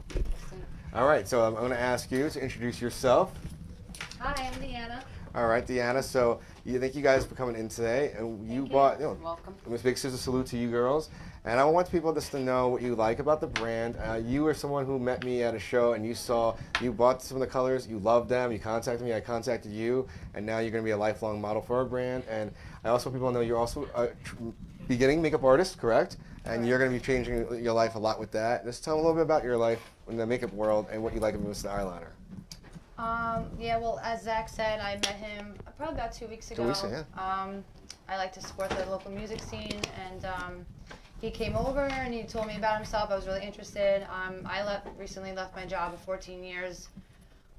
All right, so I'm going to ask you to introduce yourself. Hi, I'm Deanna. All right, Deanna. So thank you guys for coming in today, and you bought. Welcome. It was a big scissor salute to you girls, and I want people just to know what you like about the brand. You were someone who met me at a show, and you bought some of the colors, you loved them, you contacted me, I contacted you, and now you're going to be a lifelong model for our brand. And I also want people to know you're also a beginning makeup artist, correct? And you're going to be changing your life a lot with that. Just tell them a little bit about your life in the makeup world and what you like about Mr. Eyeliner. Yeah, well, as Zach said, I met him probably about 2 weeks ago. 2 weeks ago, yeah. I like to support the local music scene, and he came over and he told me about himself. I was really interested. I recently left my job of 14 years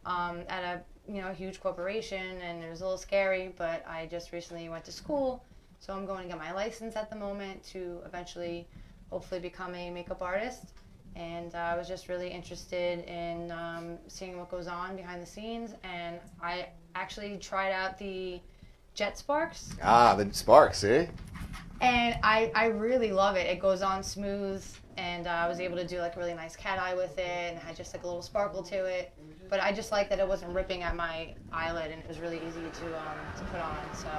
at a huge corporation, and it was a little scary, but I just recently went to school, so I'm going to get my license at the moment to eventually, hopefully, become a makeup artist. And I was just really interested in seeing what goes on behind the scenes. And I actually tried out the Jet Sparks. Ah, the Sparks, see? And I really love it. It goes on smooth. And I was able to do like a really nice cat eye with it. And had just like a little sparkle to it. But I just liked that it wasn't ripping at my eyelid. And it was really easy to put on. So,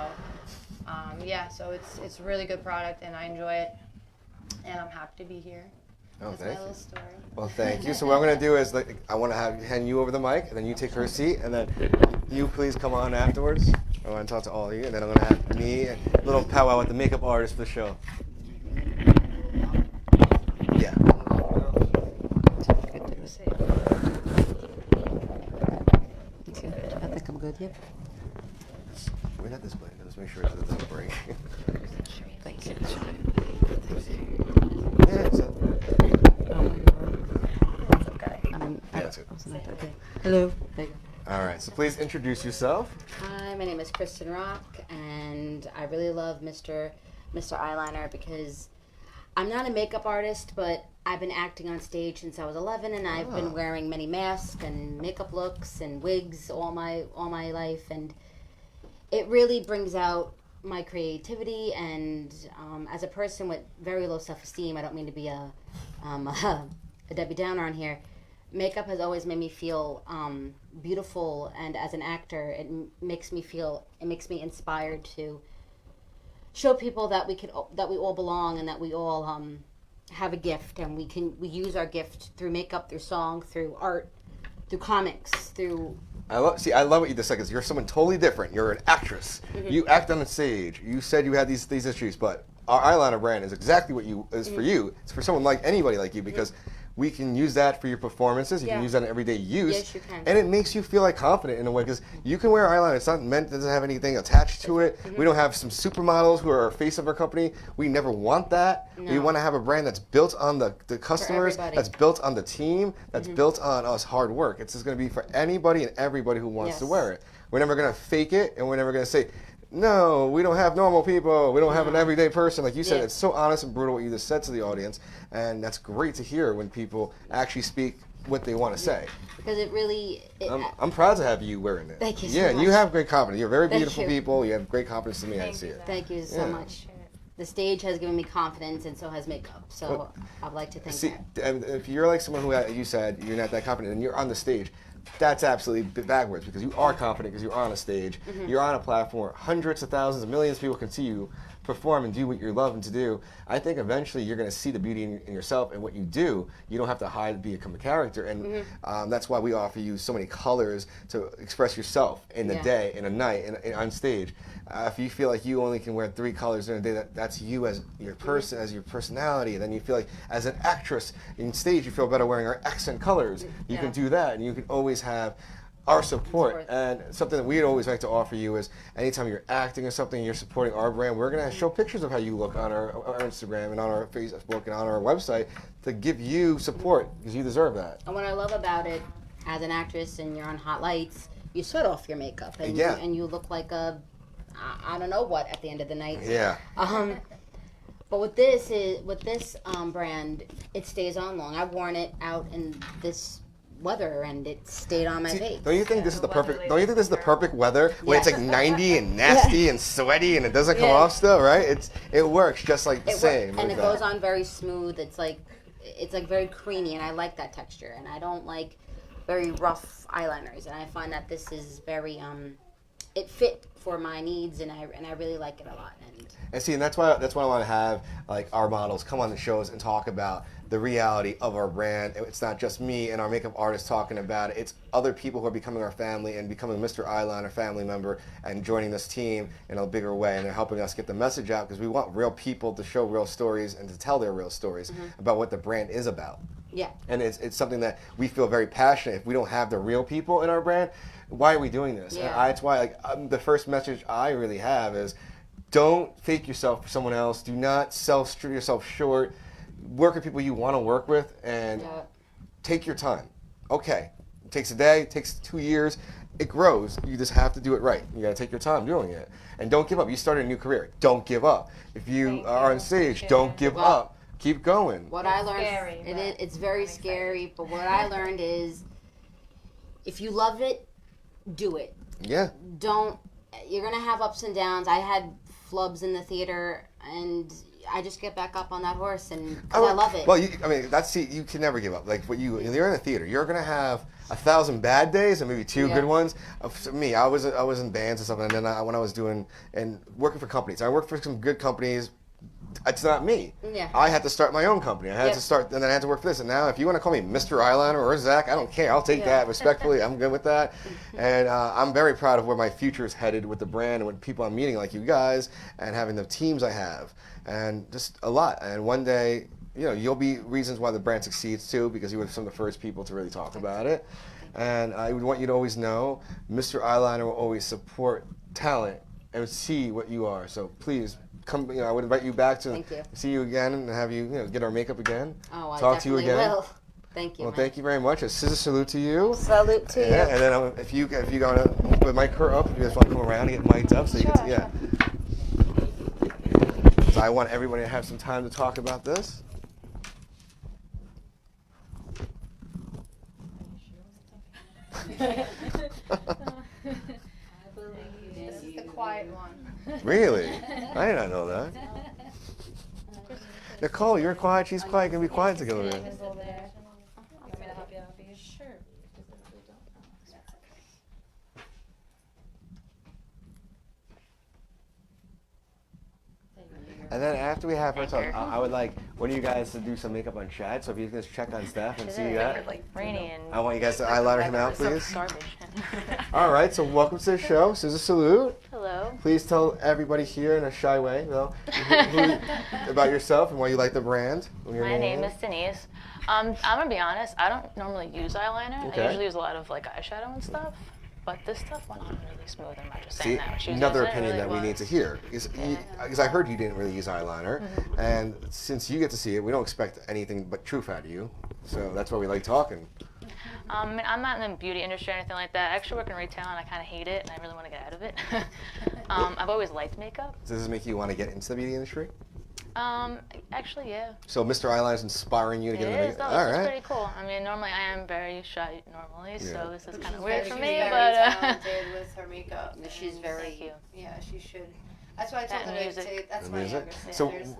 yeah, so it's a really good product. And I enjoy it. And I'm happy to be here. Oh, That's thank my you. little story. Well, thank you. So what I'm going to do is I want to hand you over the mic, and then you take her seat, and then you please come on afterwards. I want to talk to all of you, and then I'm going to have me a little powwow with the makeup artist for the show. Yeah. I think I'm good, yep. We're not displaying. Let's make sure it doesn't break. Thank you. Yeah, so. That's okay. Yeah, that's good. Okay. Hello. All right, so please introduce yourself. Hi, my name is Kristen Rock, and I really love Mr. Eyeliner because I'm not a makeup artist, but I've been acting on stage since I was 11, and I've been wearing many masks and makeup looks and wigs all my life, and it really brings out my creativity. And as a person with very low self-esteem, I don't mean to be a Debbie Downer on here. Makeup has always made me feel beautiful, and as an actor, it makes me inspired to show people that we all belong, and that we all have a gift, and we use our gift through makeup, through song, through art, through comics, through. I love what you just said, because you're someone totally different. You're an actress. Mm-hmm. You act on the stage. You said you had these issues, but our eyeliner brand is exactly what is for you. It's for someone like anybody like you, because we can use that for your performances. You can use that in everyday use. Yes, you can. And it makes you feel like confident in a way, because you can wear eyeliner. It's not meant, it doesn't have anything attached to it. We don't have some supermodels who are our face of our company. We never want that. No. We want to have a brand that's built on the customers, everybody. that's built on the team, that's built on us hard work. It's just going to be for anybody and everybody who wants to wear it. We're never going to fake it, and we're never going to say, no, we don't have normal people. We don't have an everyday person. Like you said, it's so honest and brutal what you just said to the audience. And that's great to hear when people actually speak what they want to say. Because it really... I'm proud to have you wearing it. Thank you so Yeah, much. you have great confidence. You're very Thank beautiful you. people. You have great confidence to me. I see it. Thank you so much. The stage has given me confidence, and so has makeup. So I'd like to thank that. And if you're like someone who you said you're not that confident and you're on the stage, that's absolutely backwards, because you are confident because you're on a stage. You're on a platform where hundreds of thousands of millions of people can see you perform and do what you're loving to do. I think eventually you're going to see the beauty in yourself and what you do. You don't have to hide to become a character, and that's why we offer you so many colors to express yourself in the day, in a night, and on stage. If you feel like you only can wear 3 colors in a day, that's you as your person, as your personality. And then you feel like as an actress in stage, you feel better wearing our accent colors. You can do that, and you can always have our support. And something that we'd always like to offer you is anytime you're acting or something, you're supporting our brand, we're going to show pictures of how you look on our Instagram and on our Facebook and on our website to give you support, because you deserve that. And what I love about it, as an actress and you're on hot lights, you sweat off your makeup, and you look like a I don't know what at the end of the night. Yeah. But with this brand, it stays on long. I've worn it out in this weather and it stayed on my face. Don't you think this is the perfect? Don't you think this is the perfect weather when it's like 90 and nasty and sweaty and it doesn't come off still, right? It works just like the same. And it goes on very smooth. It's like very creamy, and I like that texture. And I don't like very rough eyeliners. And I find that this is very it fit for my needs, and I really like it a lot. And see, and that's why I want to have like our models come on the shows and talk about the reality of our brand. It's not just me and our makeup artists talking about it. It's other people who are becoming our family and becoming Mr. Eyeliner family member and joining this team in a bigger way. And they're helping us get the message out because we want real people to show real stories and to tell their real stories about what the brand is about. Yeah. And it's something that we feel very passionate. If we don't have the real people in our brand, why are we doing this? Yeah. And that's why the first message I really have is don't fake yourself for someone else. Do not sell yourself short. Work with people you want to work with and take your time. Okay, it takes a day, it takes 2 years, it grows. You just have to do it right. You got to take your time doing it. And don't give up. You started a new career. Don't give up. If you are on stage, don't give up. Keep going. What I learned, it's very scary, but what I learned is if you love it, do it. Yeah. You're going to have ups and downs. I had flubs in the theater, and I just get back up on that horse, and I love it. Well, you can never give up. Like you're in a theater, you're gonna have 1,000 bad days and maybe 2 good ones. For me, I was in bands and stuff, and then when I was doing and working for companies, I worked for some good companies. It's not me. Yeah. I had to start my own company. I had to start, and then I had to work for this. And now, if you want to call me Mr. Eyeliner or Zach, I don't care. I'll take that respectfully. I'm good with that. And I'm very proud of where my future is headed with the brand and with people I'm meeting like you guys and having the teams I have. And just a lot. And one day, you'll be reasons why the brand succeeds too, because you were some of the first people to really talk about it. And I would want you to always know, Mr. Eyeliner will always support talent and see what you are. So please come. I would invite you back to see you again and have you, get our makeup again. Oh, I talk to you again. Will. Thank you. Well, thank you very much. A scissor salute to you. Salute to you. And then if you gonna put mic her up, if you guys want to come around and get mic'd up, so you can So I want everybody to have some time to talk about this. This is the quiet one. Really? I did not know that. Nicole, you're quiet, she's quiet, can be quiet together. And then after we have her talk, I would like one of you guys to do some makeup on Chad. So if you guys check on Steph and see that. I want you guys to eyeliner him out, please. All right, so welcome to the show, Scissor Salute. Hello. Please tell everybody here in a shy way, about yourself and why you like the brand. My name is Denise. I'm gonna be honest. I don't normally use eyeliner. Okay. I usually use a lot of eyeshadow and stuff. But this stuff went on really smooth. I'm not just saying that. See, another opinion that we need to hear. Because I heard you didn't really use eyeliner. And since you get to see it, we don't expect anything but truth out of you. So that's why we like talking. I'm not in the beauty industry or anything like that. I actually work in retail and I kind of hate it and I really want to get out of it. I've always liked makeup. Does this make you want to get into the beauty industry? Actually, yeah. So Mr. Eyeliner is inspiring you to get into the makeup? This is pretty cool. I mean, normally I am very shy normally, so this is kind of weird for me. She's very talented with her makeup. She's very, yeah, she should. That's why I told her to say that's my music. younger So sisters.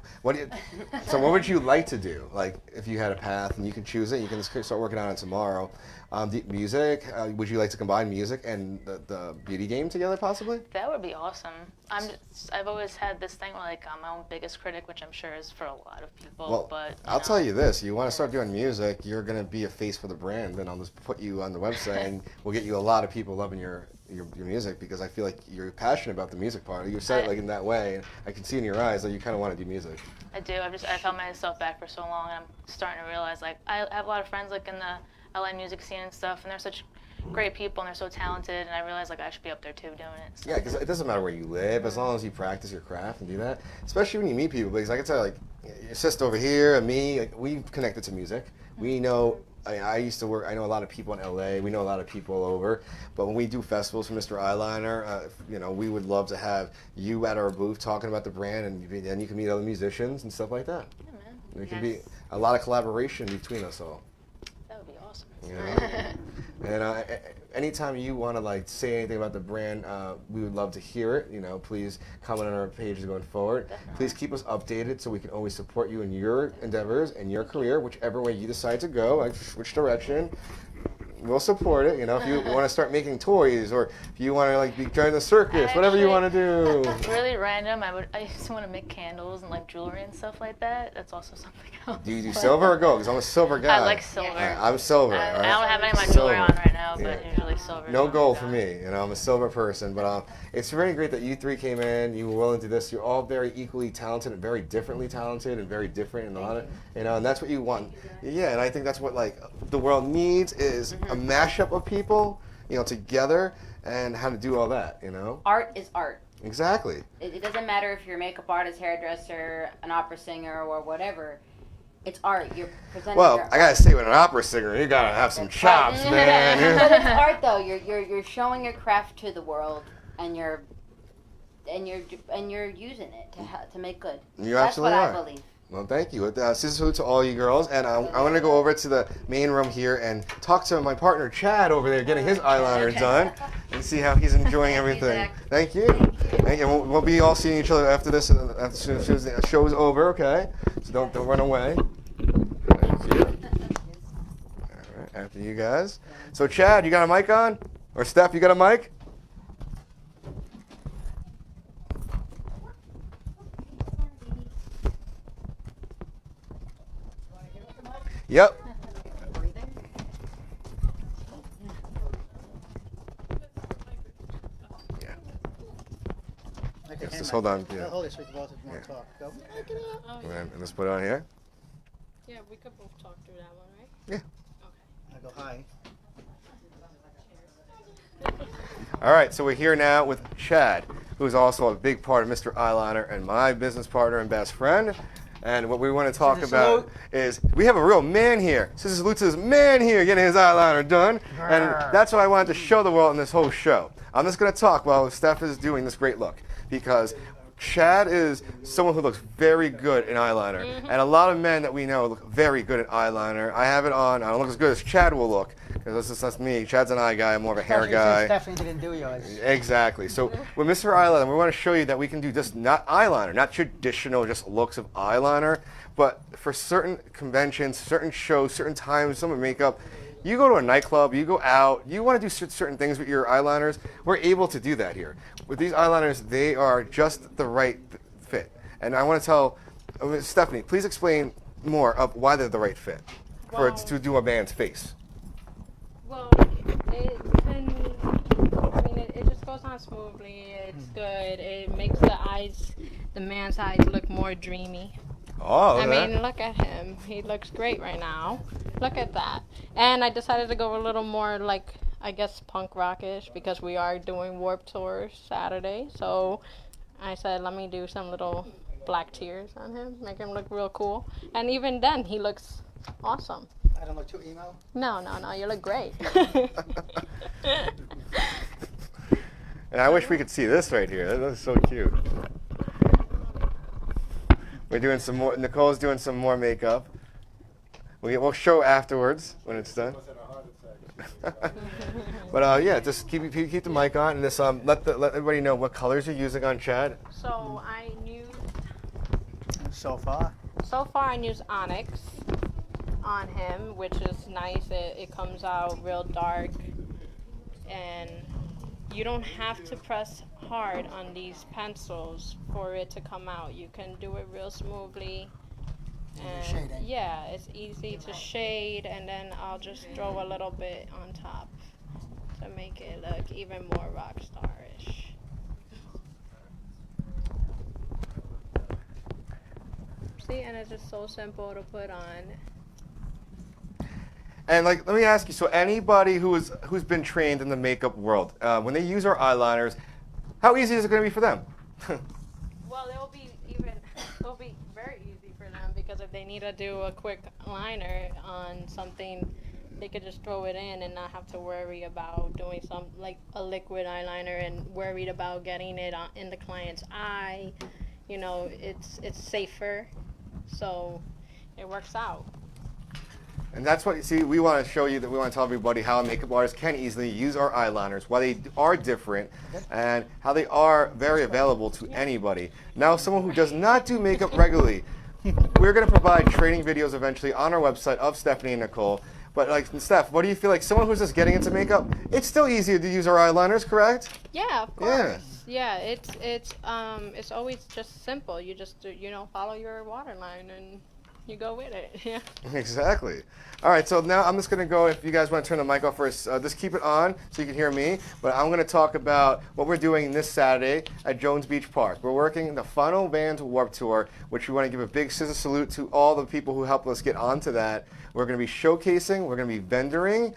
what would you like to do? Like, if you had a path and you can choose it, you can just start working on it tomorrow. The music, would you like to combine music and the beauty game together, possibly? That would be awesome. I've always had this thing where I'm my own biggest critic, which I'm sure is for a lot of people. Well, but I'll tell you this: you want to start doing music, you're going to be a face for the brand, and I'll just put you on the website, and we'll get you a lot of people loving your music, because I feel like you're passionate about the music part. You said it in that way, and I can see in your eyes that you kind of want to do music. I do. I've held myself back for so long, and I'm starting to realize I have a lot of friends in the LA music scene and stuff, and they're such great people and they're so talented, and I realize I should be up there too doing it. So. Yeah, because it doesn't matter where you live, as long as you practice your craft and do that. Especially when you meet people, because I can tell your sister over here and me, we've connected to music. We know I used to work. I know a lot of people in LA. We know a lot of people over. But when we do festivals for Mr. Eyeliner, you know, we would love to have you at our booth talking about the brand, and then you can meet other musicians and stuff like that. Yeah, man. There can be a lot of collaboration between us all. That would be awesome. You know? And anytime you want to like say anything about the brand, we would love to hear it. You know, please comment on our pages going forward. Definitely. Please keep us updated so we can always support you in your endeavors and your career, whichever way you decide to go, like which direction. We'll support it. You know, if you want to start making toys, or if you want to like be join the circus, whatever you want to do. Really random. I used to want to make candles and like jewelry and stuff like that. That's also something else. Do you do silver or gold? Because I'm a silver guy. I like silver. I'm silver. I all right? don't have any of my jewelry on right now, but usually silver. No gold for me. You know, I'm a silver person. But it's very great that you three came in. You were willing to do this. You're all very equally talented and very differently talented and very different in a lot of, you know, and that's what you want. Yeah, and I think that's what like the world needs is a mashup of people, you know, together, and how to do all that, you know. Art is art. Exactly. It doesn't matter if you're a makeup artist, hairdresser, an opera singer, or whatever. It's art. You're presenting. Well, your I gotta say, with an opera singer, you gotta have some chops, man. But it's art, though. You're showing your craft to the world, and you're using it to make good. You absolutely That's are. what I believe. Well, thank you. ScissorSalute to all you girls, and I want to go over to the main room here and talk to my partner Chad over there getting his eyeliner done, and see how he's enjoying everything. Thank you. Thank you. We'll be all seeing each other after this, as soon as the show's over. Okay, so don't run away. Thank you. All right, after you guys. So Chad, you got a mic on, or Steph, you got a mic? Yep. Just hold on. Yeah. Hold it so we can both want to talk. Go. And let's put it on here. Yeah, we could both talk through that one, right? Yeah. I go hi. All right, so we're here now with Chad, who's also a big part of Mr. Eyeliner and my business partner and best friend. And what we want to talk about is we have a real man here. ScissorSalute's man here getting his eyeliner done. And that's what I wanted to show the world in this whole show. I'm just going to talk while Steph is doing this great look, because Chad is someone who looks very good in eyeliner. And a lot of men that we know look very good at eyeliner. I have it on. I don't look as good as Chad will look, because that's me. Chad's an eye guy. I'm more of a hair guy. Stephanie didn't do yours. Exactly. So with Mr. Eyeliner, we want to show you that we can do just not eyeliner, not traditional just looks of eyeliner, but for certain conventions, certain shows, certain times, some makeup. You go to a nightclub, you go out, you want to do certain things with your eyeliners. We're able to do that here. With these eyeliners, they are just the right fit. And I want to tell Stephanie, please explain more of why they're the right fit to do a man's face. Well, it just goes on smoothly. It's good. It makes the man's eyes look more dreamy. Oh, I mean, look at him. He looks great right now. Look at that. And I decided to go a little more like, I guess, punk rockish, because we are doing Warped Tour Saturday. So I said, let me do some little black tears on him, make him look real cool. And even then, he looks awesome. I don't look too emo? No, you look great. And I wish we could see this right here. That looks so cute. We're doing some more. Nicole's doing some more makeup. We'll show afterwards when it's done. But yeah, just keep the mic on, and this let everybody know what colors you're using on Chad. So I used. So far I used Onyx on him, which is nice. It comes out real dark, and you don't have to press hard on these pencils for it to come out. You can do it real smoothly. And yeah, it's easy to shade, and then I'll just throw a little bit on top to make it look even more rock star-ish. See, and it's just so simple to put on. And let me ask you, so anybody who's been trained in the makeup world, when they use our eyeliners, how easy is it going to be for them? Well, it'll be very easy for them, because if they need to do a quick liner on something they could just throw it in and not have to worry about doing some like a liquid eyeliner and worried about getting it in the client's eye. You know, it's safer, so it works out. And that's what, see, we want to show you, that we want to tell everybody how a makeup artist can easily use our eyeliners, why they are different, and how they are very available to anybody. Now, someone who does not do makeup regularly, we're going to provide training videos eventually on our website of Stephanie and Nicole. But like, Steph, what do you feel like someone who's just getting into makeup, it's still easier to use our eyeliners, correct? Yeah, of course. Yeah, it's always just simple. You just follow your waterline and you go with it. Yeah. Exactly. All right, so now I'm just going to go, if you guys want to turn the mic off first, just keep it on so you can hear me. But I'm going to talk about what we're doing this Saturday at Jones Beach Park. We're working the final Vans Warped Tour, which we want to give a big scissor salute to all the people who helped us get onto that. We're going to be showcasing, we're going to be vendoring,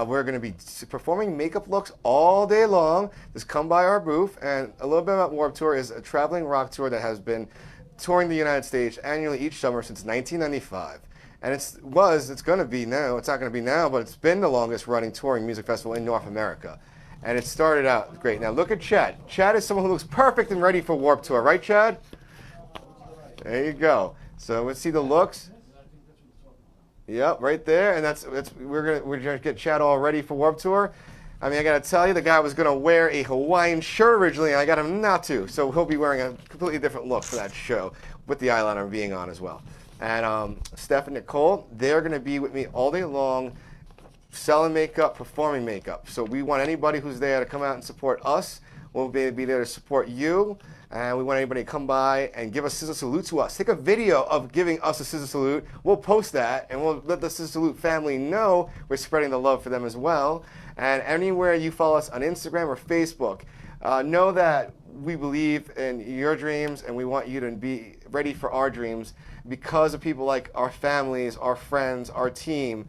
we're going to be performing makeup looks all day long. Just come by our booth. And a little bit about Warped Tour is a traveling rock tour that has been touring the United States annually each summer since 1995. And it's going to be now, it's not going to be now, but it's been the longest running touring music festival in North America. And it started out great. Now look at Chad. Chad is someone who looks perfect and ready for Warped Tour, right, Chad? There you go. So let's see the looks. Yep, right there. And we're gonna get Chad all ready for Warped Tour. I mean, I gotta tell you, the guy was gonna wear a Hawaiian shirt originally, and I got him not to. So he'll be wearing a completely different look for that show, with the eyeliner being on as well. And Steph and Nicole, they're gonna be with me all day long, selling makeup, performing makeup. So we want anybody who's there to come out and support us. We'll be there to support you. And we want anybody to come by and give a scissor salute to us. Take a video of giving us a scissor salute. We'll post that, and we'll let the scissor salute family know we're spreading the love for them as well. And anywhere you follow us on Instagram or Facebook, know that we believe in your dreams, and we want you to be ready for our dreams. Because of people like our families, our friends, our team,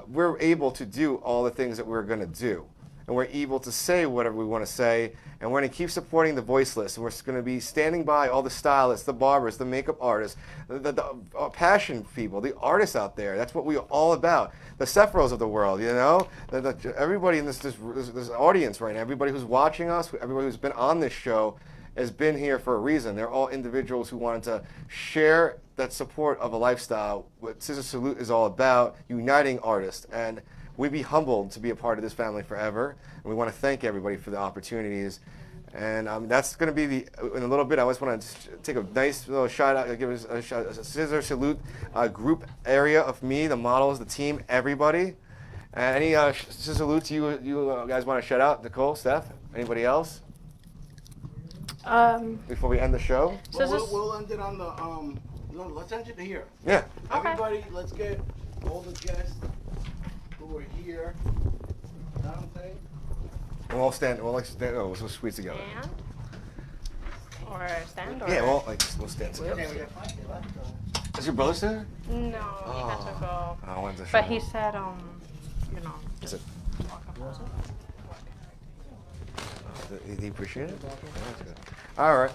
we're able to do all the things that we're going to do. And we're able to say whatever we want to say, and we're going to keep supporting the voiceless. And we're going to be standing by all the stylists, the barbers, the makeup artists, the passion people, the artists out there. That's what we're all about. The Sephiros of the world, you know? Everybody in this audience right now, everybody who's watching us, everybody who's been on this show has been here for a reason. They're all individuals who wanted to share that support of a lifestyle. What Scissor Salute is all about, uniting artists. And we'd be humbled to be a part of this family forever, and we want to thank everybody for the opportunities. And that's going to be in a little bit. I just want to take a nice little shout out, give us a Scissor Salute group area of me, the models, the team, everybody. And any Scissor Salutes you guys want to shout out? Nicole, Steph, anybody else? Before we end the show? Well, we'll end it on the, no, let's end it here. Yeah. Everybody, let's get all the guests who are here. Dontay. We'll all stand. We'll stand. Oh, we'll squeeze together. Or stand or. Yeah, we'll stand together. Is your brother still there? No, he had to go. I wanted to show but him. he said, Is it? Did he appreciate it? Yeah, that's good. All right.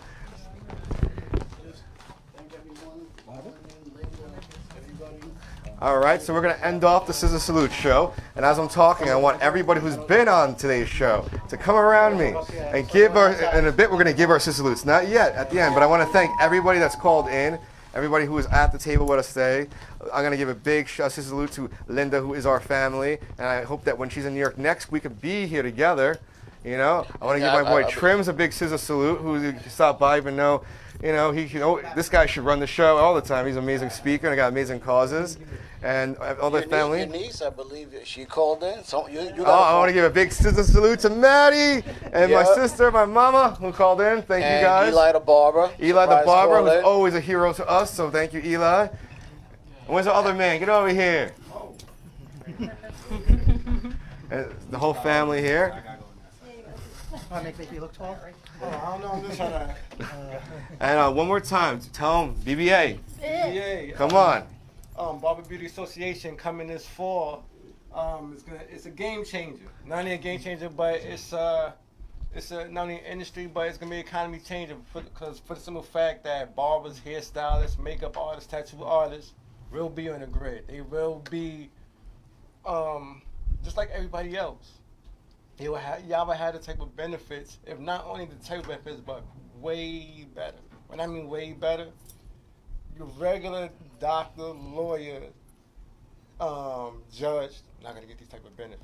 All right, so we're going to end off the Scissor Salute Show. And as I'm talking, I want everybody who's been on today's show to come around me and give our, in a bit we're going to give our Scissor Salutes. Not yet, at the end, but I want to thank everybody that's called in, everybody who was at the table with us today. I'm going to give a big Scissor Salute to Linda, who is our family. And I hope that when she's in New York next, we can be here together. You know, I want to give my boy Trims a big Scissor Salute, who stopped by, even though, this guy should run the show all the time. He's an amazing speaker and got amazing causes. And all the family. Your niece, I believe, she called in. So I want to give a big Scissor Salute to Maddie and my sister, my mama, who called in. Thank you guys. Eli the barber. Eli the barber, who's always a hero to us. So thank you, Eli. And where's the other man? Get over here. And the whole family here. Make me look tall. Oh, I don't know. I'm just trying to. And one more time, tell them BBA. BBA. Come on. Barber Beauty Association coming this fall. It's a game changer. Not only a game changer, but it's not only industry, but it's gonna be an economy changer. Because for the simple fact that barbers, hairstylists, makeup artists, tattoo artists will be on the grid. They will be just like everybody else, y'all would have the type of benefits, if not only the type of benefits, but way better. When I mean way better, your regular doctor, lawyer, judge, not gonna get these type of benefits.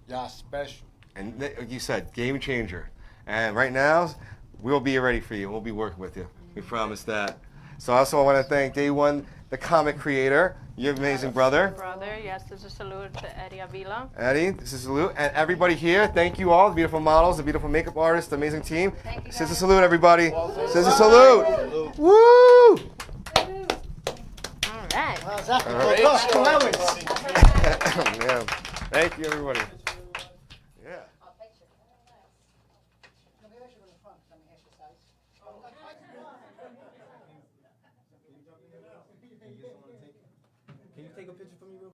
Y'all special. And like you said, game changer. And right now, we'll be ready for you. We'll be working with you. We promise that. So also I want to thank Day One, the comic creator, your amazing brother. Yes, this is salute to Eddie Avila. Eddie, this is Salute. And everybody here, thank you all, the beautiful models, the beautiful makeup artists, the amazing team. Scissor Salute, everybody. Scissor Salute. Woo! All right. All right. Yeah. Thank you, everybody. Yeah. Can you take a picture for me real quick?